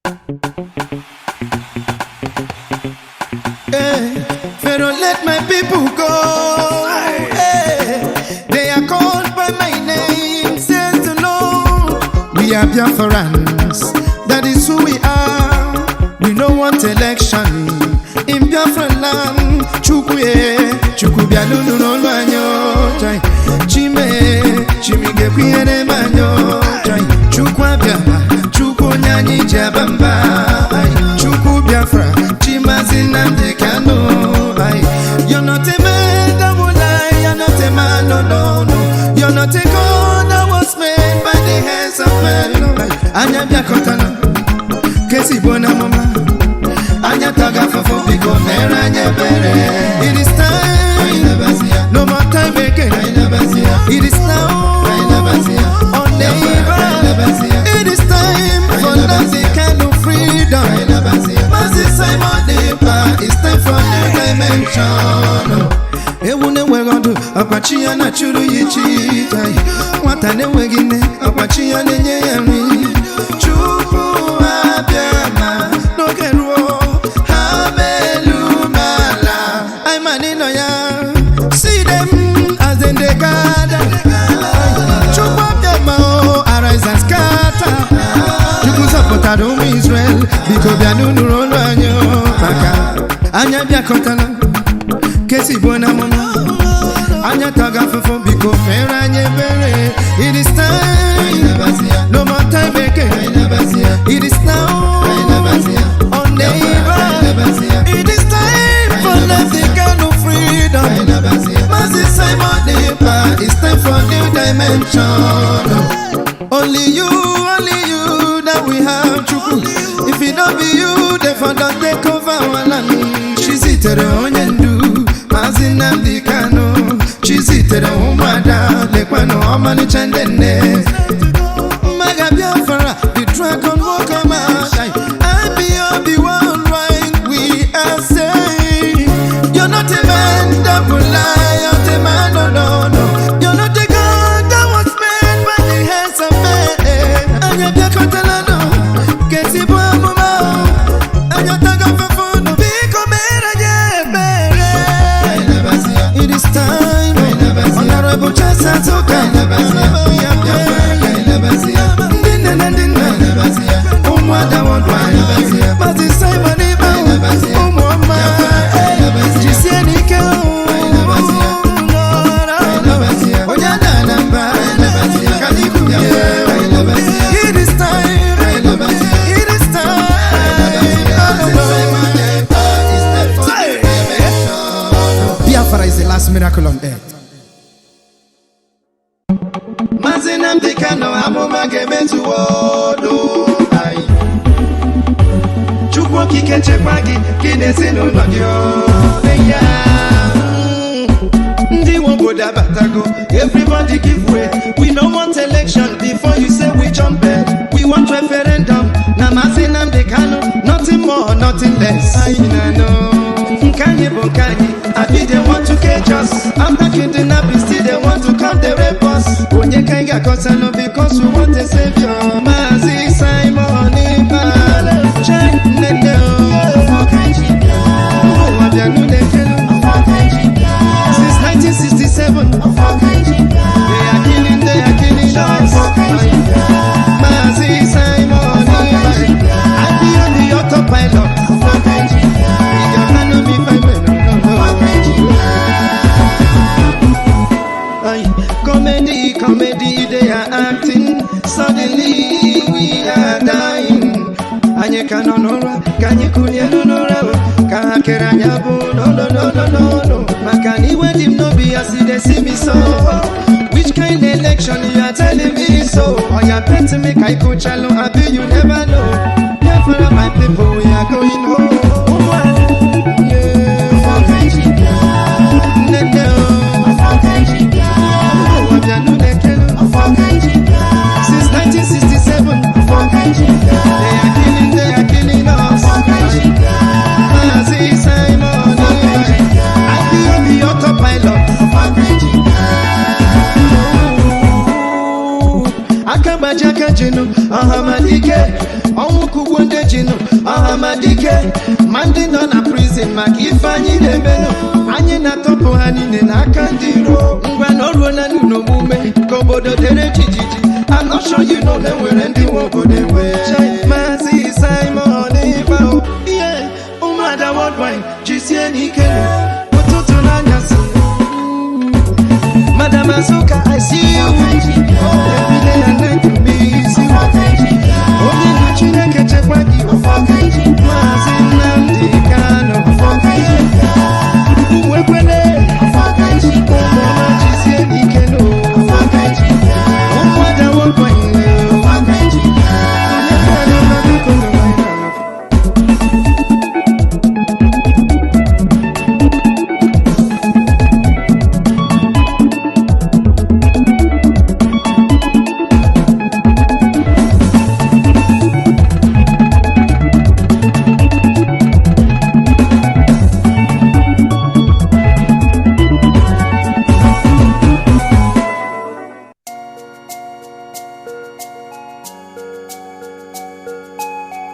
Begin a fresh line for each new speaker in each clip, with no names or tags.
Hey, Pharaoh, let my people go. Hey, they are called by my name, says the Lord. We are Biafrans, that is who we are. We don't want election in Biafra land. Chukwe, Chukubia no no manyo. Chime, Chimige Piene manyo. Chukwa Biafra, Chukunyanyi Jabamba. Chuku Biafra, Chimazina de Kano. You're not a man that will lie, you're not a man, no, no, no. You're not a God that was made by the hands of men. Anya Biakotana, Kesi Bona Mama. Anya Taga for Pico, Meranya Bere. It is time, no more time again. It is now, on neighbor. It is time for nothing kind of freedom. Masis Simon Deepa, it's time for new dimension. Ewune wegondo, Apache na churu yichi. Watane wegine, Apache na nyeyami. Chupu abiama, no keruo. See them as in the garden. Chop up them all, arise and scatter. You could support Israel because they are no run on you. Anya Biakotana, Kesi Bona Mama. Anya Taga for because Ferranya Bere. It is time, no more time again. It is now, on neighbor. It is time for nothing kind of freedom. Masis Simon Deepa, it's time for new dimension. Only you that we have Chuku. If it don't be you, the father take over our land. She's TERRO onyendu, Mazina Dikano. She's TERRO umada, lekwano omani chandene. Maga Biafra, the dragon walk on my side. I be on the one right, we are saying. You're not a man that will lie, you're a man, no, no, no. You're not a God that was made by the hands of men. And you're Biakotalano, Kesi Boamuma, and you're Tagafafu, no Bicomera, it is time, Honorable Chasatoka, but this time I it is time, it is time. Biafra is the last miracle on earth. Mazinam Dekano, Amoma Game to Wodo. Chukwoki Kechepagi, Kinesino Nadio. Everybody give way. We don't want election before you say we jump in. We want referendum. Namazinam Dekano, nothing more, nothing less. I know. Kanye Bonkani, I be they want to catch us. I'm not kidding up, still they want to come the rape us. Onye Kanga Kosano because we want a savior. Mazi Simon Deepa, check Nendo. Since 1967, they are killing us. Mazi Simon Deepa, I be on the autopilot. Comedy, they are acting. Suddenly we are dying. Anye kanonora, kanye kunya nonora, kakeranya bo, no. Makani when him no be as they see me so. Which kind of election you are telling me so? Or you bet to make I coach alone, I bet you never know. Therefore my people, we are going home. Since 1967, they are killing us. Mazi Simon, I be on the autopilot. Akabajaka jinu, ahamadike. Onwuku wonde jinu, ahamadike. Mandi no na prison, makifanyi nebeno. Anyi na topo hanine na kandiro. Ngwa no ruona nuno mume, kobodo tere jijiji. I'm not sure you know them where and they won't go their way. Mazi Simon Eva, yeah. Umada what wine, Jisiani Kenu, Pototo Nanyas. Madam Azuka, I see you. Every day and night you be see what I see. Only the children can check what you offer. Mazi Nandi Kano, Wepele, Jisiani Kenu.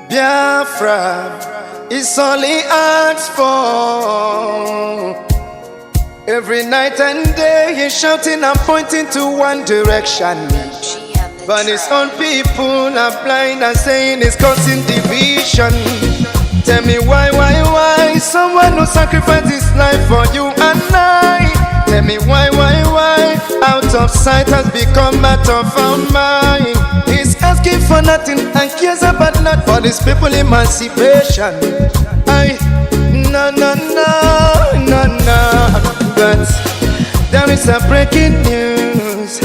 Biafra is only asked for. Every night and day he's shouting and pointing to one direction. But his own people are blind and saying it's causing division. Tell me why someone who sacrificed his life for you and I. Tell me why out of sight has become out of our mind. He's asking for nothing and cares about not for these people emancipation. No. But there is a breaking news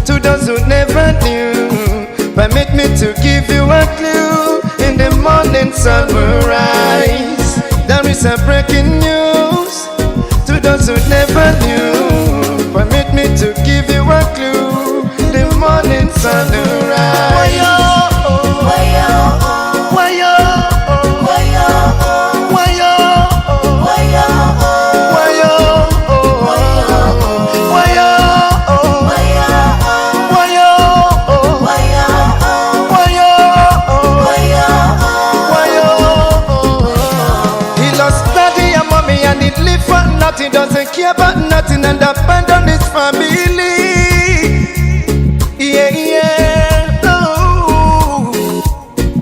to those who never knew. Permit me to give you a clue. In the morning sun will rise. There is a breaking news to those who never knew. Permit me to give you a clue. The morning sun will rise. He doesn't care about nothing and abandon his family. Yeah. No.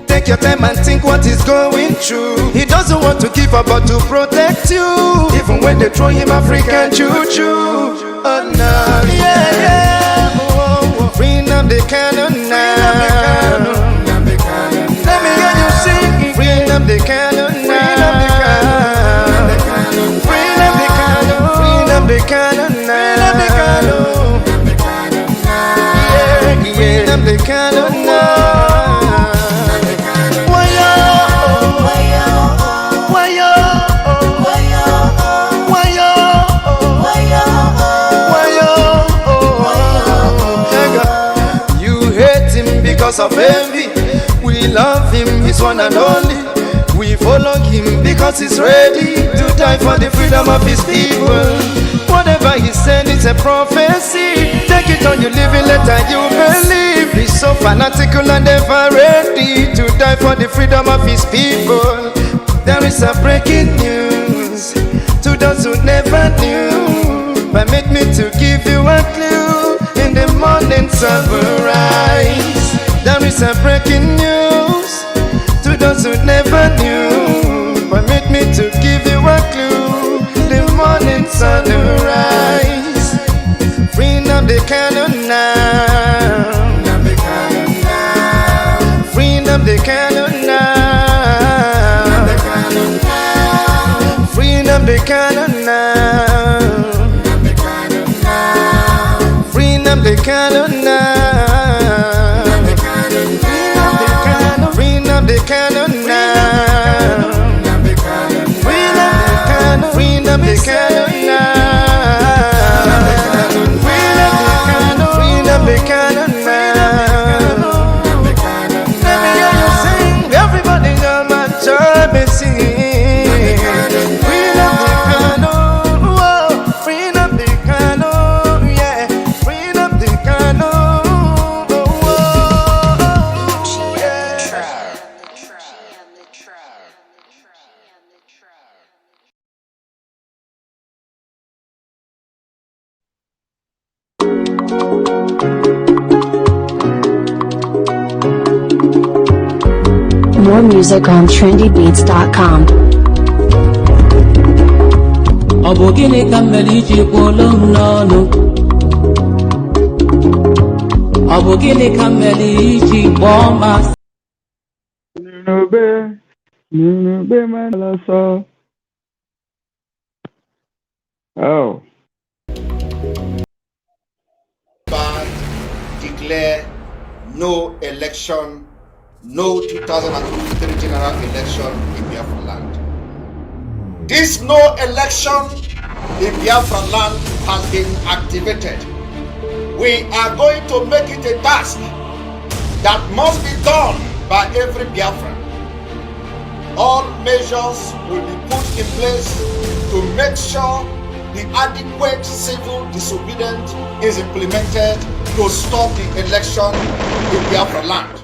Take your time and think what he's going through. He doesn't want to give up but to protect you. Even when they throw him African juju. Oh no. Yeah. Oh. Freedom they cannot now. Let me hear you sing. Freedom they cannot now. They cannot now. Yeah, they cannot now. You hate him because of envy. We love him, he's one and only. We follow him because he's ready to die for the freedom of his people. Whatever he said is a prophecy. Take it on, you live it, later you believe. He's so fanatical and ever ready to die for the freedom of his people. There is a breaking news to those who never knew. Permit me to give you a clue. In the morning sun will rise. There is a breaking news to those who never knew. Permit me to give you a clue. The morning sun will rise. Freedom they cannot now. Freedom they cannot now. Freedom they cannot now. Freedom they cannot now. Freedom they cannot now. Freedom they cannot now. Freedom they cannot now. Let me hear you sing. Everybody on my job and sing. Freedom they cannot. Whoa. Freedom they cannot. Yeah. Freedom they cannot. Whoa.
More music on trendybeats.com.
Obogini kameli chikolo mnono. Obogini kameli chiboma.
Nube Malaso. Oh.
Declare no election, no 2023 general election in Biafra land. This no election in Biafra land has been activated. We are going to make it a task that must be done by every Biafran. All measures will be put in place to make sure the adequate civil disobedience is implemented to stop the election in Biafra land.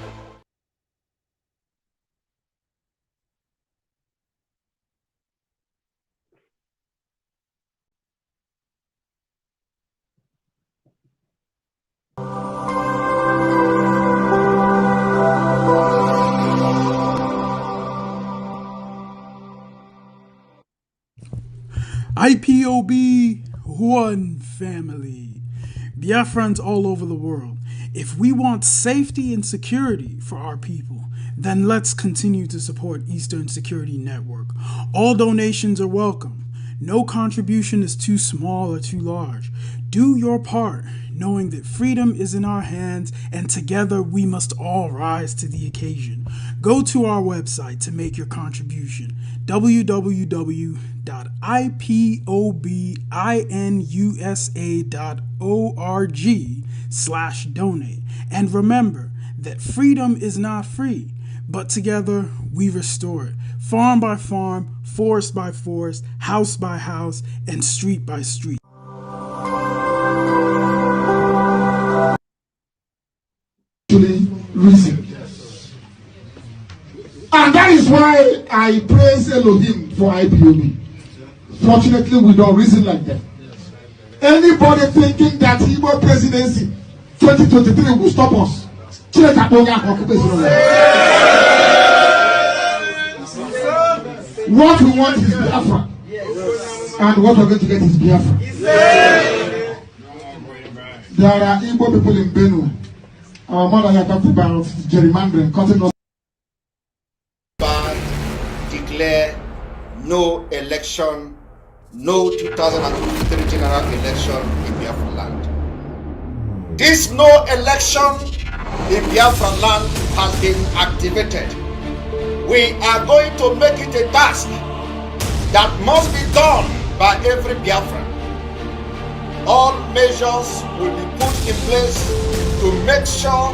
IPOB, one family. Biafrans all over the world. If we want safety and security for our people, then let's continue to support Eastern Security Network. All donations are welcome. No contribution is too small or too large. Do your part, knowing that freedom is in our hands and together we must all rise to the occasion. Go to our website to make your contribution, www.ipobinUSA.org/donate. And remember that freedom is not free, but together we restore it, farm by farm, forest by forest, house by house, and street by street.
Reason. And that is why I praise Elohim for IPOB. Fortunately, we don't reason like that. Anybody thinking that Igbo presidency 2023 will stop us? What we want is Biafra. And what we're going to get is Biafra. There are Igbo people in Benue. Our mother had talked about gerrymandering, cutting off.
Declare no election, no 2023 general election in Biafra land. This no election in Biafra land has been activated. We are going to make it a task that must be done by every Biafran. All measures will be put in place to make sure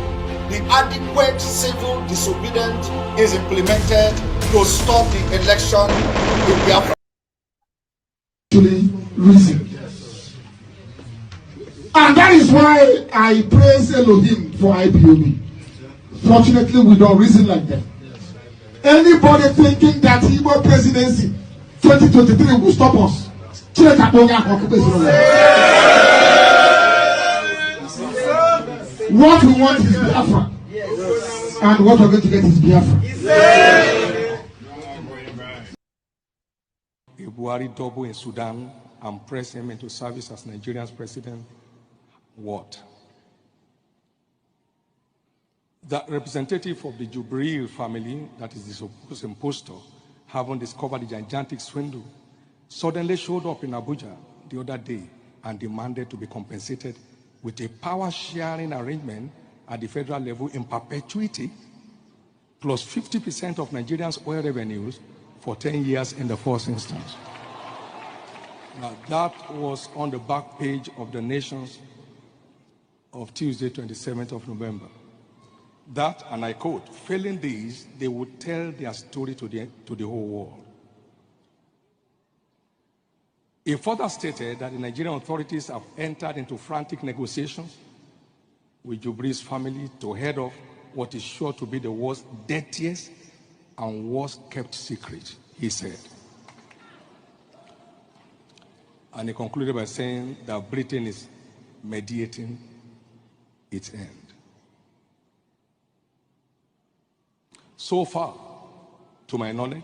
the adequate civil disobedience is implemented to stop the election in Biafra.
Reason. And that is why I praise Elohim for IPOB. Fortunately, we don't reason like that. Anybody thinking that Igbo presidency 2023 will stop us? What we want is Biafra. And what we're going to get is Biafra.
Buhari double in Sudan and press him into service as Nigeria's president. What? The representative of the Jubril family, that is the supposed impostor, having discovered the gigantic swindle, suddenly showed up in Abuja the other day and demanded to be compensated with a power-sharing arrangement at the federal level in perpetuity, plus 50% of Nigerians' oil revenues for 10 years in the first instance. Now, that was on the back page of the Nations of Tuesday, 27th of November. That, and I quote, failing these, they would tell their story to the whole world. It further stated that the Nigerian authorities have entered into frantic negotiations with Jubri's family to head off what is sure to be the world's dirtiest and worst kept secret, he said. And he concluded by saying that Britain is mediating its end. So far, To my knowledge,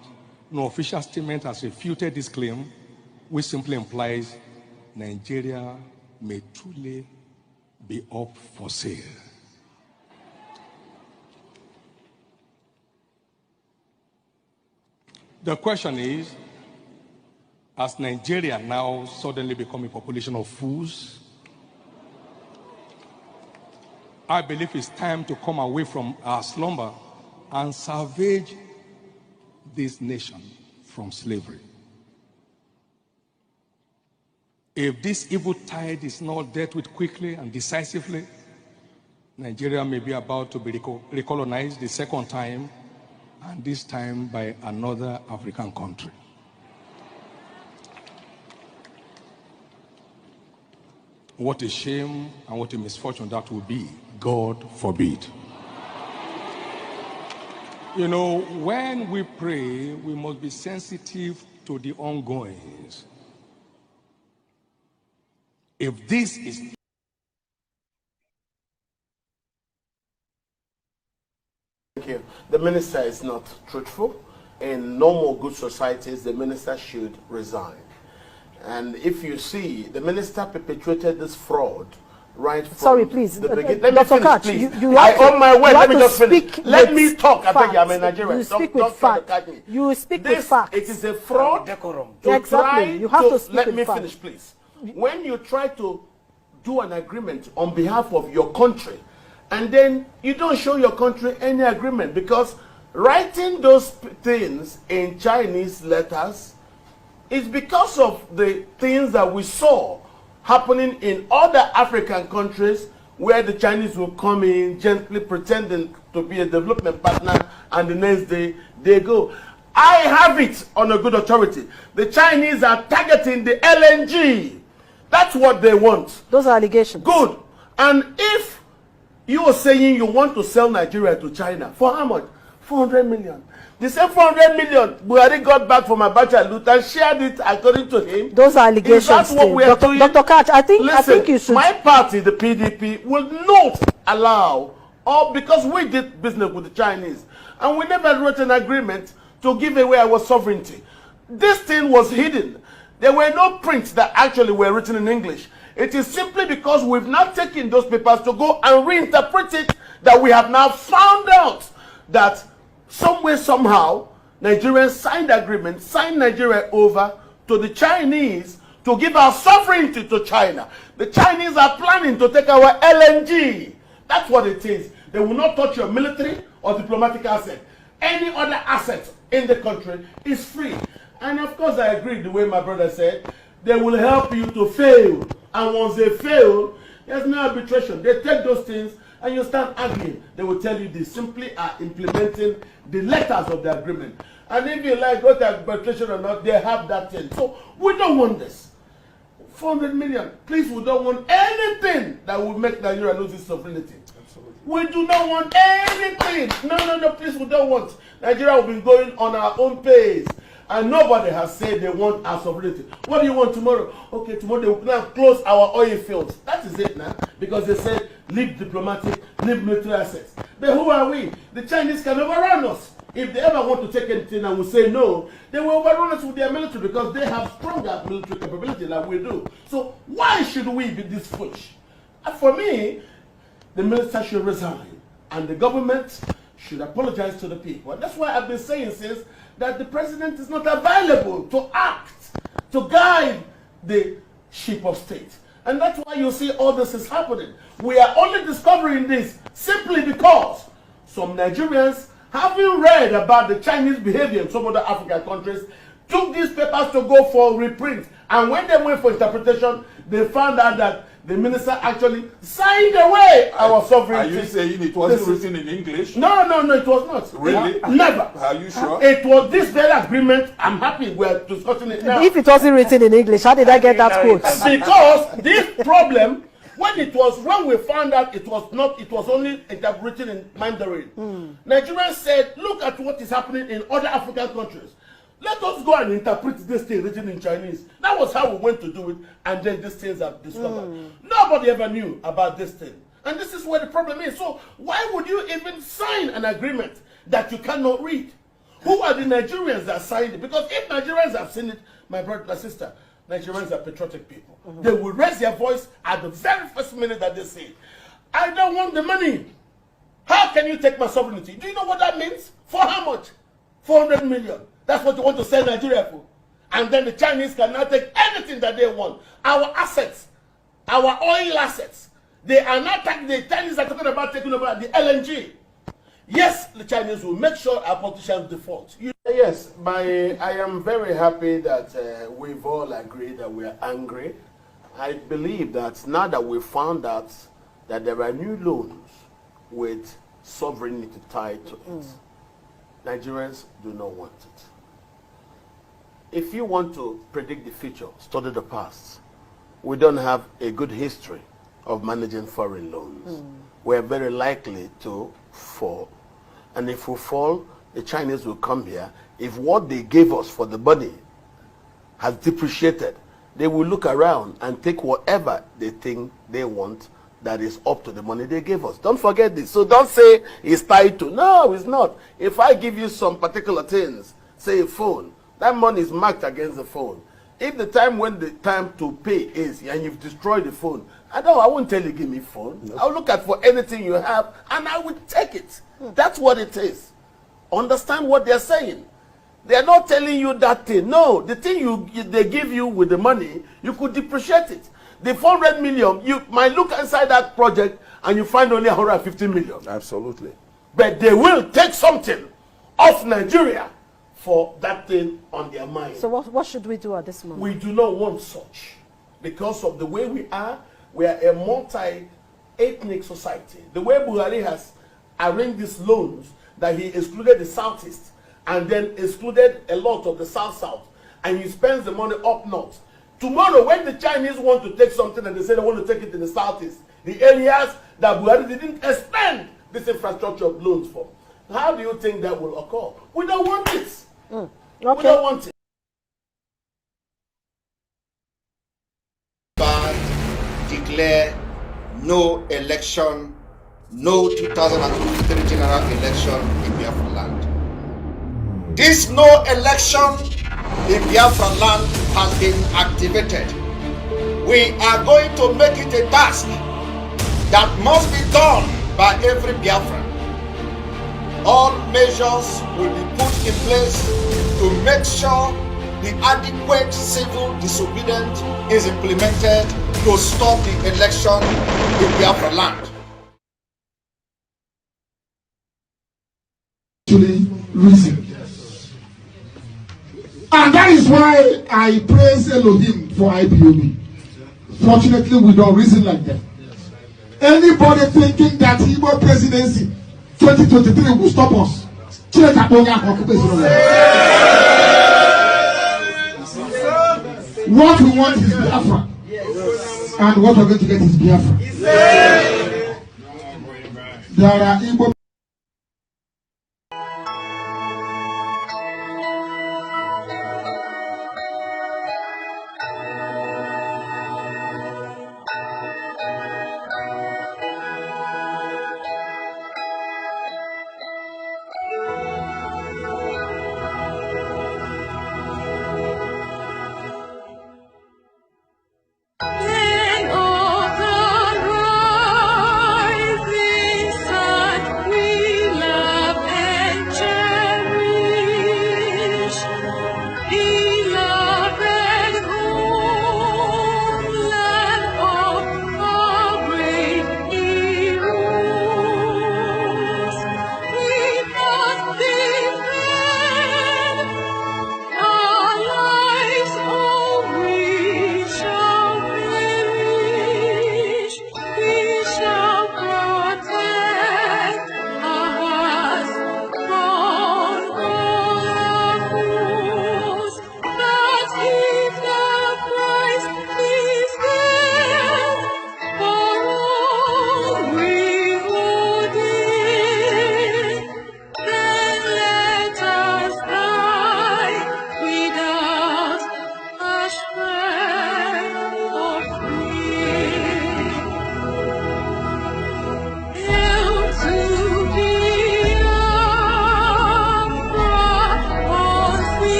no official statement has refuted this claim, which simply implies Nigeria may truly be up for sale. The question is, has Nigeria now suddenly become a population of fools? I believe it's time to come away from our slumber and salvage this nation from slavery. If this evil tide is not dealt with quickly and decisively, Nigeria may be about to be recolonized the second time, and this time by another African country. What a shame and what a misfortune that will be. God forbid. You know, when we pray, we must be sensitive to the ongoings. If this is
Thank you. The minister is not truthful. In normal good societies, the minister should resign. And if you see, the minister perpetuated this fraud right from
Sorry, please.
the beginning.
Let me finish, please. You
I own my word. Let me just finish.
Speak
Let me talk. I beg you, I'm a Nigerian.
You speak with facts. You speak with facts.
It is a fraud.
Exactly. You have to speak
Let
with
me
facts.
finish, please. When you try to do an agreement on behalf of your country, and then you don't show your country any agreement, because writing those things in Chinese letters is because of the things that we saw happening in other African countries, where the Chinese will come in gently pretending to be a development partner, and the next day they go. I have it on a good authority. The Chinese are targeting the LNG. That's what they want.
Those are allegations.
Good. And if you are saying you want to sell Nigeria to China, for how much? 400 million. The same 400 million Buhari got back from Abacha Lut and shared it according to him.
Those are allegations.
That's what we are doing.
Dr. Katch, I
Listen,
think you should.
My party, the PDP, will not allow, or because we did business with the Chinese, and we never wrote an agreement to give away our sovereignty. This thing was hidden. There were no prints that actually were written in English. It is simply because we've not taken those papers to go and reinterpret it that we have now found out that somewhere, somehow, Nigerians signed agreement, signed Nigeria over to the Chinese to give our sovereignty to China. The Chinese are planning to take our LNG. That's what it is. They will not touch your military or diplomatic asset. Any other asset in the country is free. And of course, I agree the way my brother said, they will help you to fail. And once they fail, there's no arbitration. They take those things and you start arguing. They will tell you they simply are implementing the letters of the agreement. And if you like go to arbitration or not, they have that thing. So we don't want this. 400 million. Please, we don't want anything that will make Nigeria lose its sovereignty. Absolutely. We do not want anything. No, please, we don't want. Nigeria will be going on our own pace. And nobody has said they want our sovereignty. What do you want tomorrow? Okay, tomorrow they will now close our oil fields. That is it now. Because they said, leave diplomatic, leave military assets. But who are we? The Chinese can overrun us. If they ever want to take anything and we say no, they will overrun us with their military, because they have stronger military capability than we do. So why should we be this foolish? And for me, the minister should resign. And the government should apologize to the people. And that's why I've been saying since that the president is not available to act, to guide the ship of state. And that's why you see all this is happening. We are only discovering this simply because some Nigerians, having read about the Chinese behavior in some other African countries, took these papers to go for reprint. And when they went for interpretation, they found out that the minister actually signed away our sovereignty.
Are you saying it wasn't written in English?
No, it was not.
Really?
Never.
Are you sure?
It was this very agreement. I'm happy we're discussing it now.
If it wasn't written in English, how did I get that quote?
Because this problem, when we found out it was only written in Mandarin. Nigerians said, look at what is happening in other African countries. Let us go and interpret this thing written in Chinese. That was how we went to do it, and then these things are discovered. Nobody ever knew about this thing. And this is where the problem is. So why would you even sign an agreement that you cannot read? Who are the Nigerians that signed it? Because if Nigerians have seen it, my brother, my sister, Nigerians are patriotic people. They will raise their voice at the very first minute that they see it. I don't want the money. How can you take my sovereignty? Do you know what that means? For how much? 400 million. That's what you want to sell Nigeria for. And then the Chinese can now take anything that they want. Our assets, our oil assets, they are not the Chinese are talking about taking over the LNG. Yes, the Chinese will make sure our politicians default. Yes, I am very happy that we've all agreed that we are angry. I believe that now that we found out that there are new loans with sovereignty tied to it, Nigerians do not want it. If you want to predict the future, study the past. We don't have a good history of managing foreign loans. We're very likely to fall. And if we fall, the Chinese will come here. If what they gave us for the money has depreciated, they will look around and take whatever they think they want that is up to the money they gave us. Don't forget this. So don't say it's tied to. No, it's not. If I give you some particular things, say a phone, that money is marked against the phone. If the time when the time to pay is and you've destroyed the phone, I won't tell you give me phone. Nope. I'll look at for anything you have and I will take it. That's what it is. Understand what they're saying. They're not telling you that thing. No, the thing they give you with the money, you could depreciate it. The 400 million, you might look inside that project and you find only 150 million.
Absolutely.
But they will take something off Nigeria for that thing on their mind.
So what should we do at this moment?
We do not want such. Because of the way we are a multi-ethnic society. The way Buhari has arranged these loans, that he excluded the Southeast and then excluded a lot of the South-South, and he spends the money up north. Tomorrow, when the Chinese want to take something and they say they want to take it in the Southeast, the areas that Buhari didn't expand this infrastructure of loans for, how do you think that will occur? We don't want this.
Okay.
We don't want it.
Declare no election, no 2023 general election in Biafra land. This no election in Biafra land has been activated. We are going to make it a task that must be done by every Biafran. All measures will be put in place to make sure the adequate civil disobedience is implemented to stop the election in Biafra land.
Reason. And that is why I praise Elohim for IPOB. Fortunately, we don't reason like that. Anybody thinking that Igbo presidency 2023 will stop us? What we want is Biafra. And what we're going to get is Biafra. There are Igbo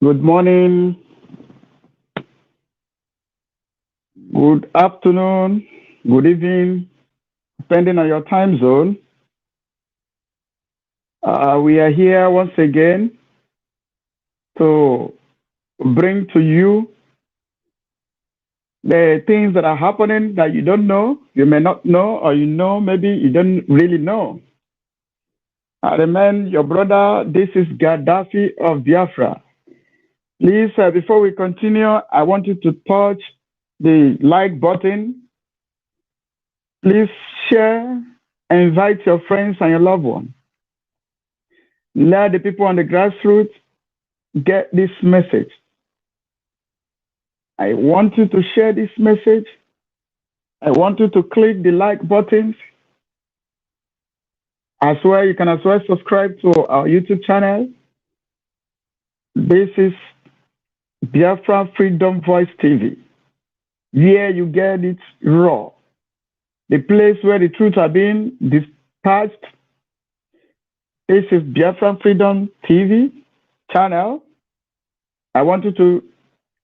Good morning, good afternoon, good evening, depending on your time zone. We are here once again to bring to you the things that are happening that you don't know, you may not know, or you know, maybe you don't really know. I remind your brother, this is Gaddafi of Biafra. Please, before we continue, I want you to touch the like button. Please share and invite your friends and your loved ones. Let the people on the grassroots get this message. I want you to share this message. I want you to click the like buttons. As well, you can as well subscribe to our YouTube channel. This is Biafra Freedom Voice TV. Here you get it raw. The place where the truth are being dispatched. This is Biafra Freedom TV channel. I want you to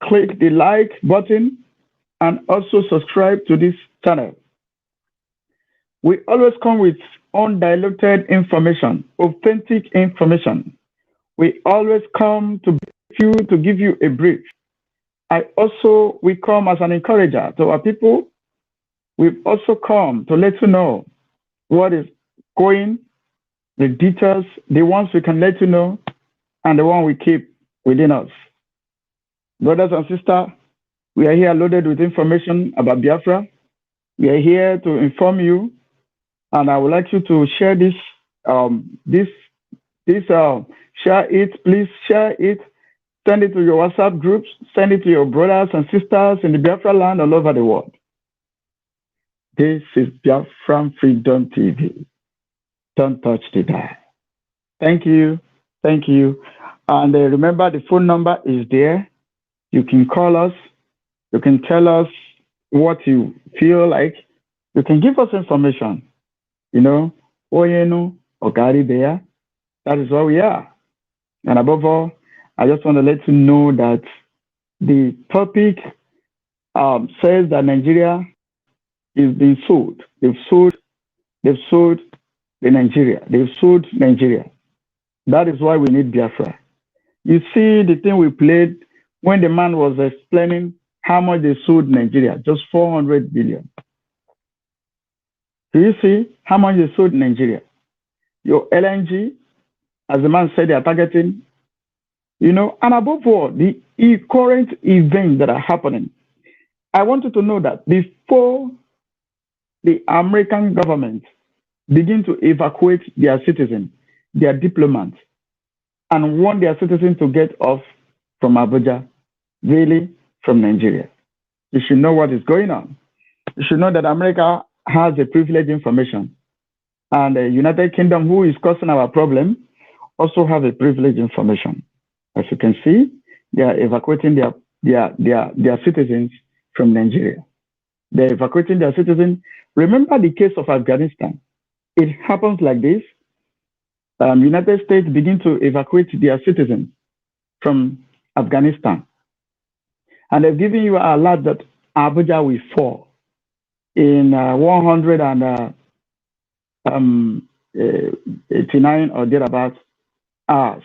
click the like button and also subscribe to this channel. We always come with undiluted information, authentic information. We always come to give you a brief. We come as an encourager to our people. We've also come to let you know what is going, the details, the ones we can let you know, and the one we keep within us. Brothers and sisters, we are here loaded with information about Biafra. We are here to inform you, and I would like you to share this. Share it. Please share it. Send it to your WhatsApp groups. Send it to your brothers and sisters in the Biafra land all over the world. This is Biafra Freedom TV. Don't touch the dial. Thank you. Thank you. And remember, the phone number is there. You can call us. You can tell us what you feel like. You can give us information. You know, Oyenu, Ogari there. That is what we are. And above all, I just want to let you know that the topic says that Nigeria is being sold. They've sold Nigeria. They've sold Nigeria. That is why we need Biafra. You see the thing we played when the man was explaining how much they sold Nigeria, just 400 billion. Do you see how much they sold Nigeria? Your LNG, as the man said, they are targeting, you know, and above all, the current events that are happening. I want you to know that before the American government begin to evacuate their citizens, their diplomats, and want their citizens to get off from Abuja, really from Nigeria. You should know what is going on. You should know that America has a privileged information, and the United Kingdom, who is causing our problem, also have a privileged information. As you can see, they are evacuating their citizens from Nigeria. They're evacuating their citizens. Remember the case of Afghanistan. It happens like this. United States begin to evacuate their citizens from Afghanistan. And they've given you an alert that Abuja will fall in 189 or thereabouts hours.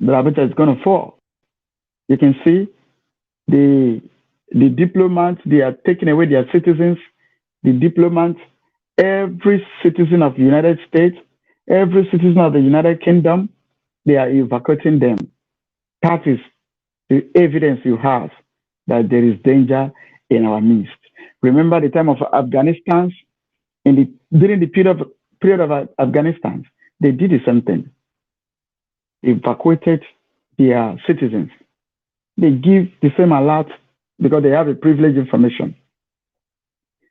The Abuja is going to fall. You can see the diplomats, they are taking away their citizens. The diplomats, every citizen of the United States, every citizen of the United Kingdom, they are evacuating them. That is the evidence you have that there is danger in our midst. Remember the time of Afghanistan, during the period of Afghanistan, they did the same thing. Evacuated their citizens. They give the same alert because they have a privileged information.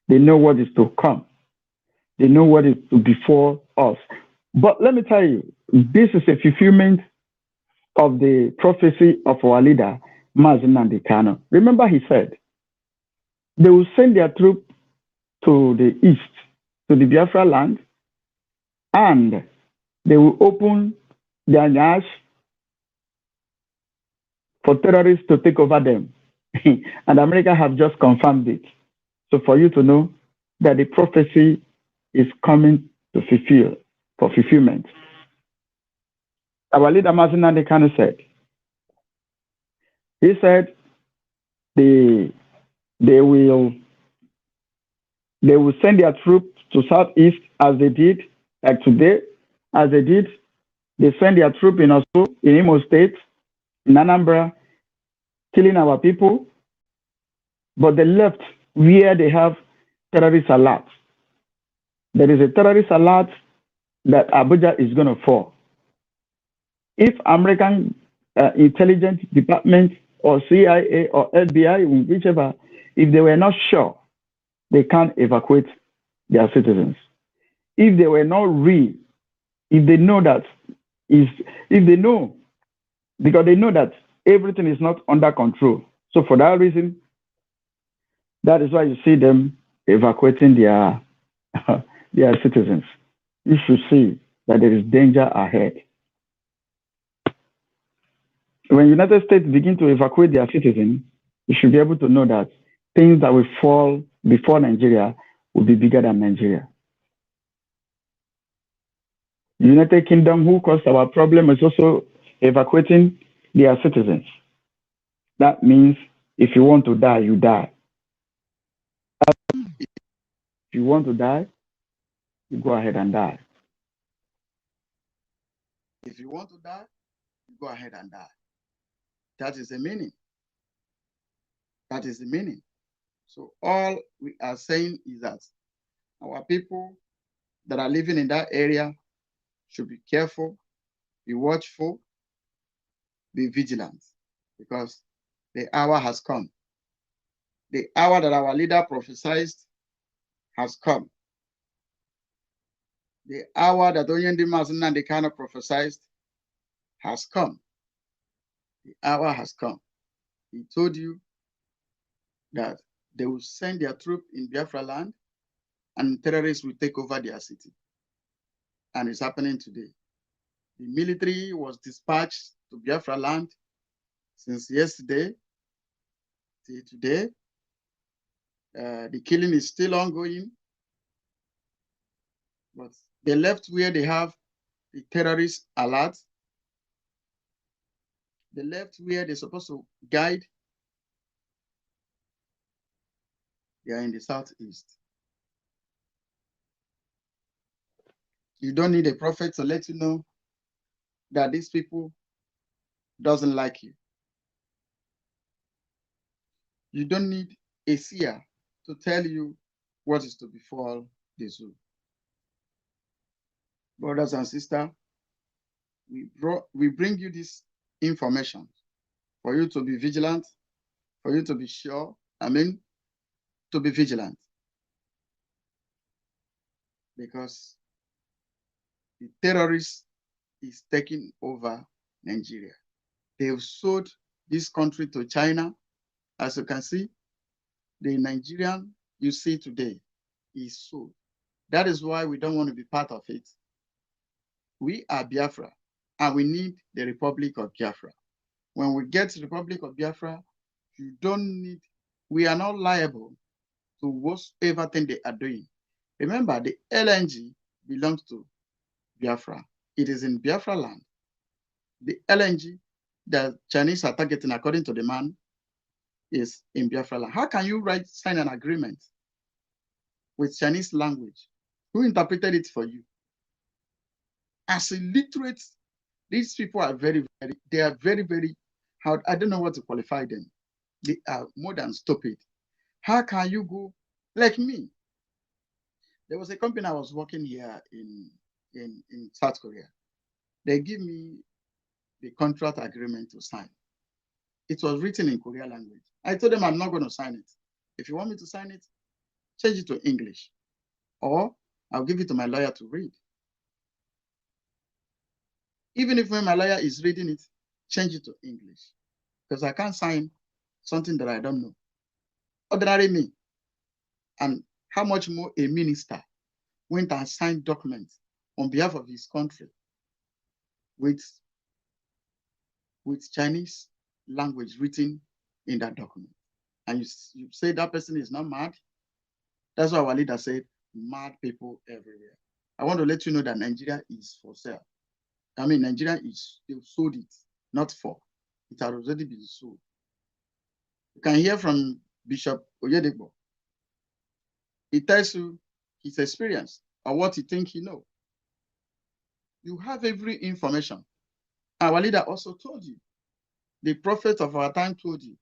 They know what is to come. They know what is to befall us. But let me tell you, this is a fulfillment of the prophecy of our leader, Mazi Nnamdi Kanu. Remember, he said, they will send their troops to the east, to the Biafra land, and they will open their Nyash for terrorists to take over them. And America have just confirmed it. So for you to know that the prophecy is coming to fulfillment. Our leader Mazin Nandekano said, he said they will send their troops to southeast as they did, like today, as they did. They send their troops in Osu, in Imo State, in Anambra, killing our people. But they left where they have terrorist alert. There is a terrorist alert that Abuja is going to fall. If American intelligence department or CIA or FBI, whichever, if they were not sure, they can't evacuate their citizens. If they were not real, if they know that, if they know, because they know that everything is not under control. So for that reason, that is why you see them evacuating their citizens. You should see that there is danger ahead. When United States begin to evacuate their citizens, you should be able to know that things that will fall before Nigeria will be bigger than Nigeria. The United Kingdom, who caused our problem, is also evacuating their citizens. That means if you want to die, you die. If you want to die, you go ahead and die. If you want to die, you go ahead and die. That is the meaning. That is the meaning. So all we are saying is that our people that are living in that area should be careful, be watchful, be vigilant, because the hour has come. The hour that our leader prophesied has come. The hour that Oyende Mazinandekano prophesied has come. The hour has come. He told you that they will send their troops in Biafra land and terrorists will take over their city. And it's happening today. The military was dispatched to Biafra land since yesterday till today. The killing is still ongoing, but they left where they have the terrorist alert. They left where they're supposed to guide. They are in the southeast. You don't need a prophet to let you know that these people doesn't like you. You don't need a seer to tell you what is to befall the zoo. Brothers and sisters, we bring you this information for you to be vigilant, for you to be sure, to be vigilant. Because the terrorists is taking over Nigeria. They've sold this country to China. As you can see, the Nigerian you see today is sold. That is why we don't want to be part of it. We are Biafra, and we need the Republic of Biafra. When we get the Republic of Biafra, we are not liable to whatever thing they are doing. Remember, the LNG belongs to Biafra. It is in Biafra land. The LNG that Chinese are targeting, according to the man, is in Biafra land. How can you sign an agreement with Chinese language? Who interpreted it for you? As illiterate, these people are very, very, I don't know what to qualify them. They are more than stupid. How can you go like me? There was a company I was working here in South Korea. They give me the contract agreement to sign. It was written in Korean language. I told them I'm not going to sign it. If you want me to sign it, change it to English, or I'll give it to my lawyer to read. Even if when my lawyer is reading it, change it to English, because I can't sign something that I don't know. Ordinary me. And how much more a minister went and signed documents on behalf of his country with Chinese
language written in that document. And you say that person is not mad. That's why our leader said, mad people everywhere. I want to let you know that Nigeria is for sale. I mean, Nigeria is, they've sold it, not for. It has already been sold. You can hear from Bishop Oyedepo. He tells you his experience or what he thinks he knows. You have every information. Our leader also told you. The prophet of our time told you.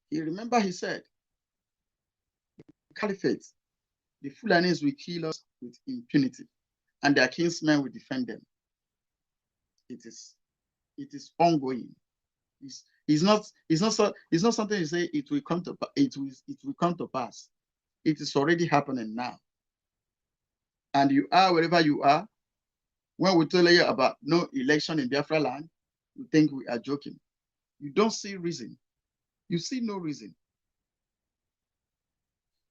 He said, Caliphate, the Fulanis will kill us with impunity, and their kinsmen will defend them. It is ongoing. It's not something you say it will come to pass. It is already happening now. And you are wherever you are. When we tell you about no election in Biafra land, you think we are joking. You don't see reason. You see no reason.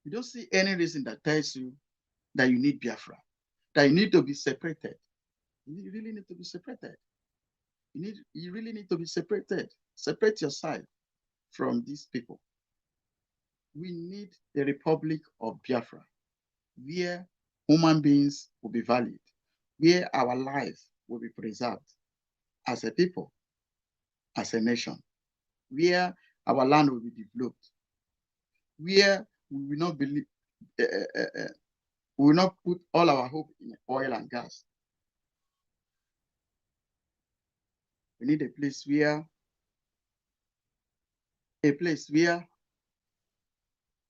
You don't see any reason that tells you that you need Biafra, that you need to be separated. You really need to be separated. You really need to be separated. Separate yourself from these people. We need a republic of Biafra, where human beings will be valued, where our life will be preserved as a people, as a nation, where our land will be developed, where we will not believe, we will not put all our hope in oil and gas. We need a place where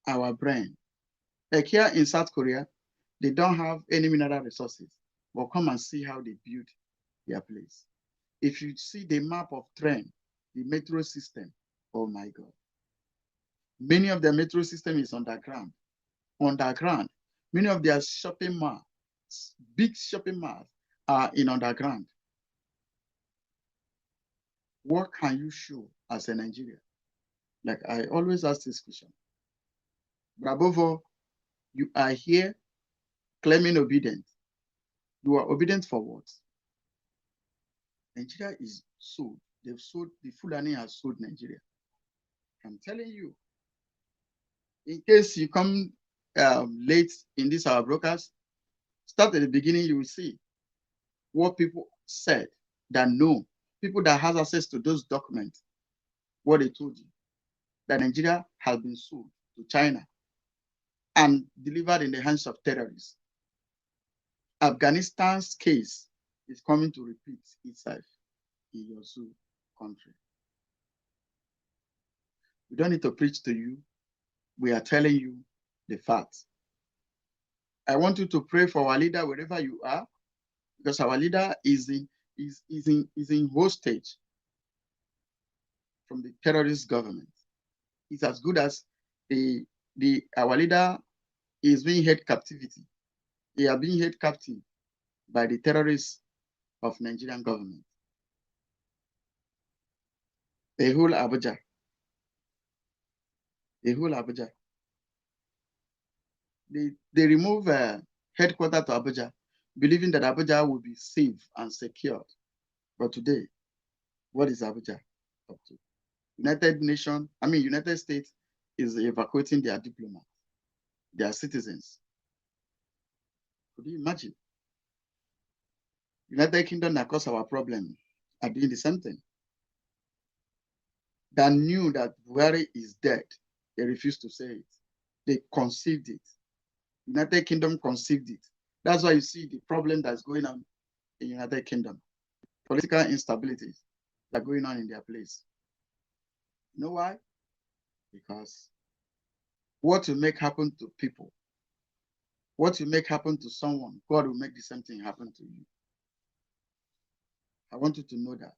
our brain, like here in South Korea, they don't have any mineral resources, but come and see how they build their place. If you see the map of train, the metro system, oh my God. Many of their metro system is underground. Many of their shopping malls, big shopping malls, are in underground. What can you show as a Nigerian? Like I always ask this question. But above all, you are here claiming obedience. You are obedient for what? Nigeria is sold. They've sold, the Fulani has sold Nigeria. I'm telling you. In case you come late in this our broadcast, start at the beginning, you will see what people said that know, people that has access to those documents, what they told you, that Nigeria has been sold to China and delivered in the hands of terrorists. Afghanistan's case is coming to repeat itself in your country. We don't need to preach to you. We are telling you the facts. I want you to pray for our leader wherever you are, because our leader is in hostage from the terrorist government. It's as good as our leader is being held captivity. They are being held captive by the terrorists of Nigerian government. The whole Abuja. They remove headquarters to Abuja, believing that Abuja will be safe and secured. But today, what is Abuja up to? United States is evacuating their diplomats, their citizens. Could you imagine? United Kingdom that caused our problem are doing the same thing. That knew that Buhari is dead, they refused to say it. They conceived it. United Kingdom conceived it. That's why you see the problem that's going on in United Kingdom. Political instabilities that are going on in their place. You know why? Because what you make happen to people, what you make happen to someone, God will make the same thing happen to you. I want you to know that.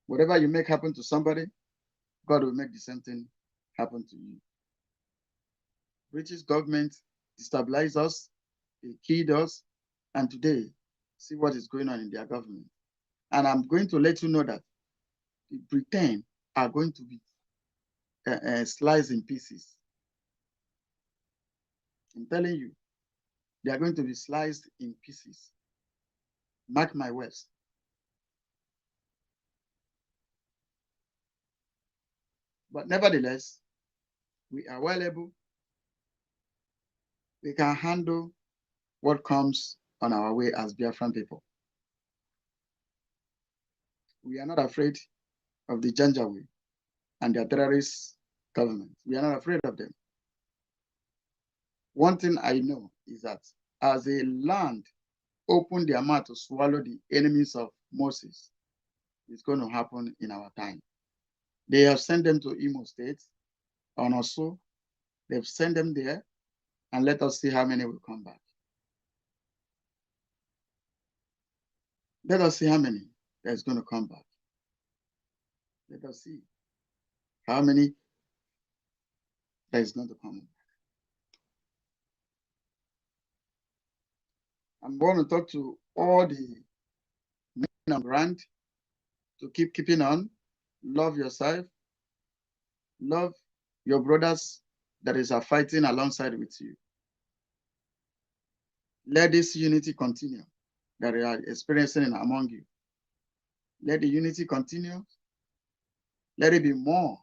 Whatever you make happen to somebody, God will make the same thing happen to you. British government destabilized us, they killed us, and today, see what is going on in their government. And I'm going to let you know that the Britain are going to be sliced in pieces. I'm telling you, they are going to be sliced in pieces. Mark my words. But nevertheless, we are well able. We can handle what comes on our way as Biafran people. We are not afraid of the Janjaweed and their terrorist government. We are not afraid of them. One thing I know is that as a land opened their mouth to swallow the enemies of Moses, it's going to happen in our time. They have sent them to Imo State, and also they've sent them there, and let us see how many will come back. Let us see how many that's going to come back. Let us see how many that is going to come back. I'm going to talk to all the men on ground to keeping on. Love yourself. Love your brothers that are fighting alongside with you. Let this unity continue that you are experiencing among you. Let the unity continue. Let it be more,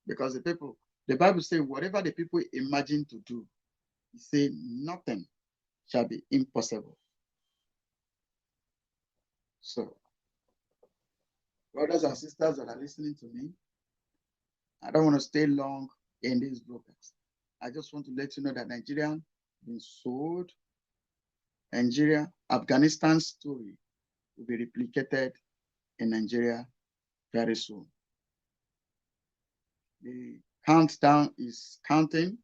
because the Bible says, whatever the people imagine to do, it says nothing shall be impossible. So, brothers and sisters that are listening to me, I don't want to stay long in this broadcast. I just want to let you know that Nigeria has been sold. Nigeria, Afghanistan's story will be replicated in Nigeria very soon. The countdown is counting.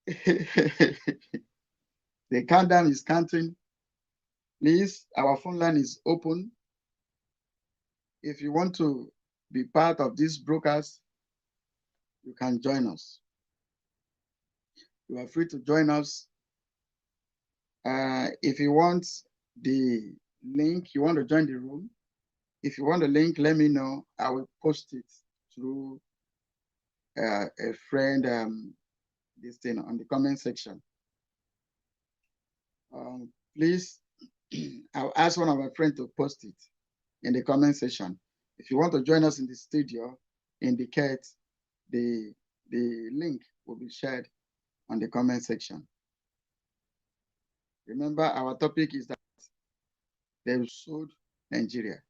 The countdown is counting. Please, our phone line is open. If you want to be part of this broadcast, you can join us. You are free to join us. If you want the link, you want to join the room, if you want the link, let me know. I will post it through a friend, this thing on the comment section. Please, I'll ask one of my friends to post it in the comment section. If you want to join us in the studio, indicate the link will be shared on the comment section. Remember, our topic is that they sold Nigeria,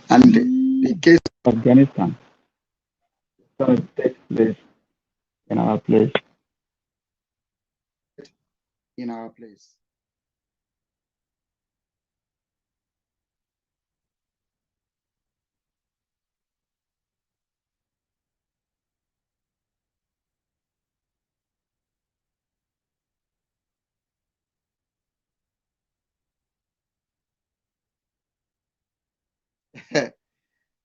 and the case of Afghanistan is going to take place in our place. In our place.